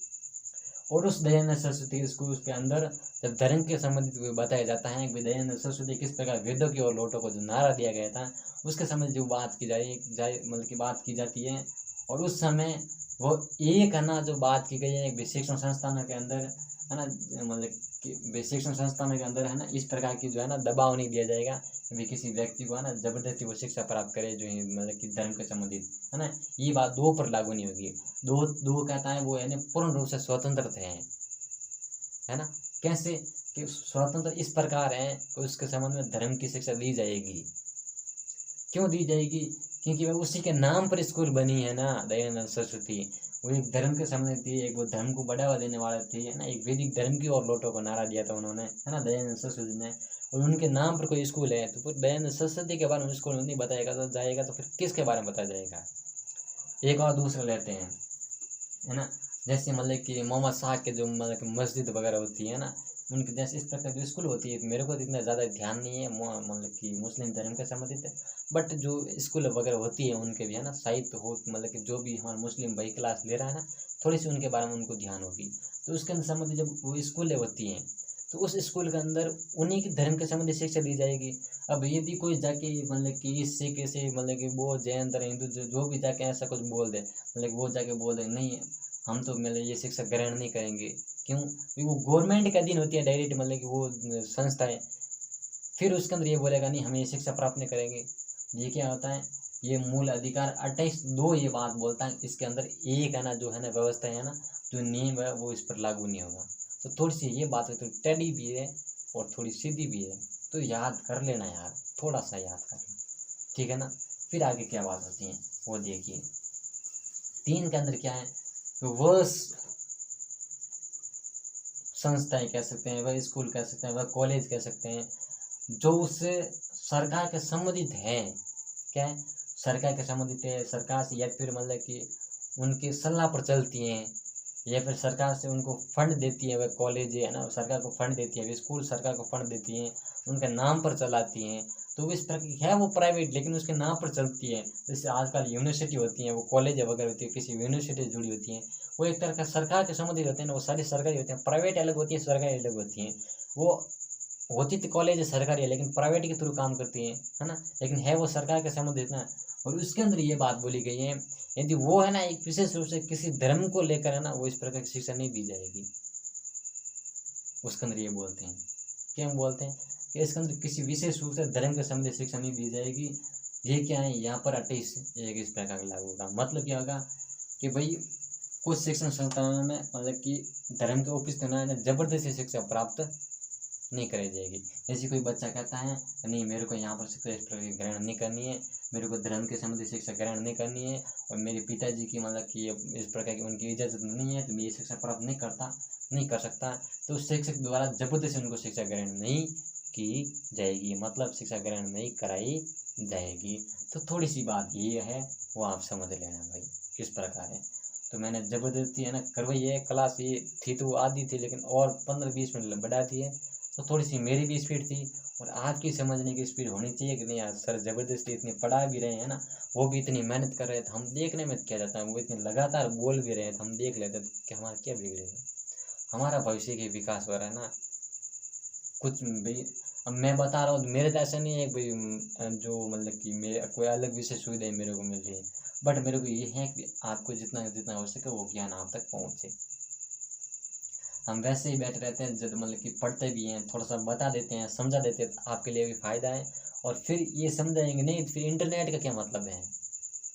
और उस दयानंद सरस्वती स्कूल के अंदर जब धर्म के संबंधित बताया जाता है कि दयानंद सरस्वती किस प्रकार वेदों की और लोटों को जो नारा दिया गया था उसके संबंधित जो बात की जाए मतलब की बात की जाती है। और उस समय वो एक, है ना, जो बात की गई है शिक्षण संस्थानों के अंदर, है ना, मतलब कि शिक्षण संस्थानों के अंदर, है ना, इस प्रकार की जो है ना दबाव नहीं दिया जाएगा कि किसी व्यक्ति को, है ना, जबरदस्ती वो शिक्षा प्राप्त करे जो मतलब कि धर्म के संबंधित, है ना। ये बात दो पर लागू नहीं होगी। दो कहता है वो, यानी पूर्ण रूप से स्वतंत्र थे, है ना। कैसे कि स्वतंत्र इस प्रकार है कि उसके संबंध में धर्म की शिक्षा दी जाएगी। क्यों दी जाएगी, क्योंकि वह उसी के नाम पर स्कूल बनी है ना, दयानंद सरस्वती। वो एक धर्म के संबंध थी, एक वो धर्म को बढ़ावा देने वाला थी, है ना, एक वैदिक धर्म की और लोटों को नारा दिया था उन्होंने, है ना, दयानंद सरस्वती ने। और उनके नाम पर कोई स्कूल है तो फिर दयानंद सरस्वती के बारे में स्कूल नहीं बताएगा तो जाएगा तो फिर किसके बारे में बताया जाएगा। एक और दूसरा लेते हैं, है ना, जैसे मतलब कि मोहम्मद शाह के जो मतलब कि मस्जिद वगैरह होती है ना, उनके जैसे इस प्रकार की स्कूल होती है। मेरे को इतना ज़्यादा ध्यान नहीं है मतलब कि मुस्लिम धर्म के संबंधित है, बट जो स्कूल वगैरह होती है उनके भी, है ना, साहित्य हो मतलब कि जो भी हमारा मुस्लिम भाई क्लास ले रहा है ना, थोड़ी सी उनके बारे में उनको ध्यान होगी। तो उसके संबंधित जब वो स्कूलें होती हैं तो उस स्कूल के अंदर उन्हीं की धर्म के संबंधी शिक्षा दी जाएगी। अब यदि कोई जाके मतलब कि इस सिख से मतलब कि वो जैन धर्म हिंदू जो भी जाके ऐसा कुछ बोल दे, मतलब वो जाके बोल दे नहीं हम तो मतलब ये शिक्षा ग्रहण नहीं करेंगे, क्यों, वो गवर्नमेंट के अधीन होती है डायरेक्ट, मतलब कि वो संस्थाएं, फिर उसके अंदर ये बोलेगा नहीं हम ये शिक्षा प्राप्त नहीं करेंगे। ये क्या होता है, ये मूल अधिकार 28(2) ये बात बोलता है। इसके अंदर एक, है ना, जो है ना व्यवस्था है ना, जो नियम है वो इस पर लागू नहीं होगा। तो थोड़ी सी ये बात है, तो टेढ़ी भी है और थोड़ी सीधी भी है, तो याद कर लेना यार, थोड़ा सा याद कर लो, ठीक है ना। फिर आगे क्या बात होती है वो देखिए। 3 के अंदर क्या है, तो वह संस्थाएं कह सकते हैं, वह स्कूल कह सकते हैं, वह कॉलेज कह सकते हैं जो उससे सरकार के संबंधित है। क्या है, सरकार के संबंधित है, सरकार से या फिर मतलब कि उनकी सलाह पर चलती हैं, या फिर सरकार से उनको फंड देती है। वह कॉलेज है ना, सरकार को फंड देती है, स्कूल सरकार को फंड देती हैं, उनके नाम पर चलाती हैं। तो इस प्रकार है वो प्राइवेट, लेकिन उसके नाम पर चलती है। जैसे आजकल यूनिवर्सिटी होती हैं, वो कॉलेज वगैरह होती है, किसी यूनिवर्सिटी से जुड़ी होती हैं, वो एक तरह का सरकार के संबंधित होते हैं ना, वो सारी सरकारी होते हैं। प्राइवेट अलग होती है, सरकारी अलग होती हैं। वो होती तो कॉलेज सरकारी है, लेकिन प्राइवेट के थ्रू काम करती है ना, लेकिन है वो सरकार के संबंधित ना। और उसके अंदर ये बात बोली गई है, यदि वो है ना एक विशेष रूप से किसी धर्म को लेकर है ना, वो इस प्रकार की शिक्षा नहीं दी जाएगी। उसके अंदर ये बोलते हैं, क्या बोलते हैं कि इसके अंदर किसी विशेष रूप से धर्म के संबंधित शिक्षा नहीं दी जाएगी। ये क्या है, यहाँ पर 28 एक इस प्रकार लागू होगा। मतलब क्या होगा कि भाई कुछ शिक्षण संस्थानों में मतलब कि धर्म के उपस्थित होना है, जबरदस्ती शिक्षा प्राप्त नहीं कराई जाएगी। जैसे कोई बच्चा कहता है नहीं मेरे को यहाँ पर शिक्षा इस प्रकार की ग्रहण नहीं करनी है, मेरे को धर्म के संबंधित शिक्षा ग्रहण नहीं करनी है, और मेरे पिताजी की मतलब कि इस प्रकार की उनकी इजाज़त नहीं है, तो मैं ये शिक्षा प्राप्त नहीं कर सकता, तो उस शिक्षक द्वारा जबरदस्ती उनको शिक्षा ग्रहण नहीं की जाएगी, मतलब शिक्षा ग्रहण नहीं कराई जाएगी। तो थोड़ी सी बात ये है, वो आप समझ लेना भाई किस प्रकार है। तो मैंने ज़बरदस्ती है ना करवाई है। क्लास ये थी तो आधी थी, लेकिन और 15-20 मिनट बढ़ा दी है, तो थोड़ी सी मेरी भी स्पीड थी और आपकी समझने की स्पीड होनी चाहिए कि नहीं यार सर ज़बरदस्ती इतनी पढ़ा भी रहे हैं ना, वो भी इतनी मेहनत कर रहे हैं, तो हम देखने में क्या जाता है, वो इतने लगातार बोल भी रहे हैं तो हम देख लेते हैं, तो क्या हमारा क्या बिगड़ेगा, हमारा भविष्य के विकास हो रहा है ना। कुछ भाई अब मैं बता रहा हूँ, मेरे तो ऐसा नहीं है भाई जो मतलब कि मेरे कोई अलग विशेष सुविधाएं मेरे को मिल रही है, बट मेरे को ये है कि आपको जितना जितना हो सके वो ज्ञान आप तक पहुँचे। हम वैसे ही बैठे रहते हैं, जब मतलब कि पढ़ते भी हैं, थोड़ा सा बता देते हैं, समझा देते हैं, तो आपके लिए भी फ़ायदा है। और फिर ये समझाएंगे नहीं, फिर इंटरनेट का क्या मतलब है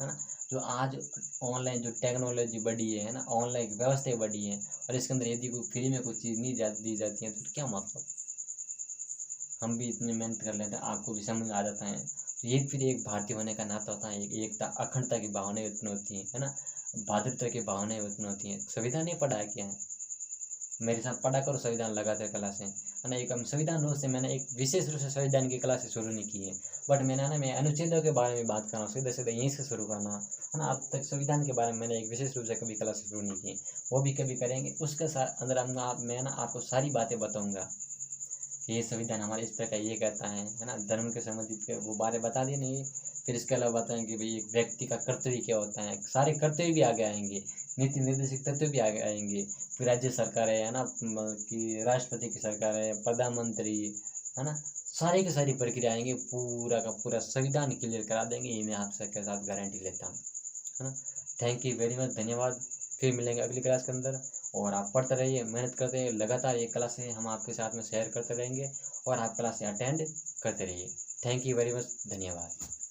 ना। जो आज ऑनलाइन जो टेक्नोलॉजी बढ़ी है ना, ऑनलाइन व्यवस्थाएं बढ़ी हैं, और इसके अंदर यदि कोई फ्री में कोई चीज़ नहीं दी जाती है तो क्या मतलब। हम भी इतनी मेहनत कर लेते हैं, आपको भी समझ आ जाता है, तो ये फिर एक भारतीय होने का नाता होता है, एक एकता अखंडता की भावनाएं उत्पन्न होती हैं, है ना, बहादुरता की भावनाएं उत्पन्न होती हैं। संविधान नहीं पढ़ा है क्या है, मेरे साथ पढ़ा करो संविधान लगातार क्लासें, है ना। एक हम संविधान रूप से मैंने एक विशेष रूप से संविधान की क्लासें शुरू नहीं की है, बट मैंने ना मैं अनुच्छेदों के बारे में बात कर रहा हूँ, सीधे सीधे यहीं से शुरू करना है ना। अब तक संविधान के बारे में मैंने एक विशेष रूप से कभी क्लासेस शुरू नहीं की, वो भी कभी करेंगे। उसके साथ अंदर मैं ना आपको सारी बातें बताऊँगा कि ये संविधान हमारे इस प्रकार ये कहता है ना, धर्म के संबंधित वो बातें बता दी नहीं। फिर इसके अलावा बताएं कि भाई एक व्यक्ति का कर्तव्य क्या होता है, सारे कर्तव्य भी आगे आएंगे, नीति निर्देशित तत्व भी आगे आएंगे। फिर राज्य सरकार है ना, कि राष्ट्रपति की सरकार है, प्रधानमंत्री है ना, सारी की सारी प्रक्रिया आएंगे, पूरा का पूरा संविधान क्लियर करा देंगे, ये मैं आप सबके साथ गारंटी लेता हूँ, है ना। थैंक यू वेरी मच, धन्यवाद। फिर मिलेंगे अगली क्लास के अंदर, और आप पढ़ते रहिए, मेहनत करते रहिए, लगातार ये क्लासें हम आपके साथ में शेयर करते रहेंगे, और आप क्लासें अटेंड करते रहिए। थैंक यू वेरी मच, धन्यवाद।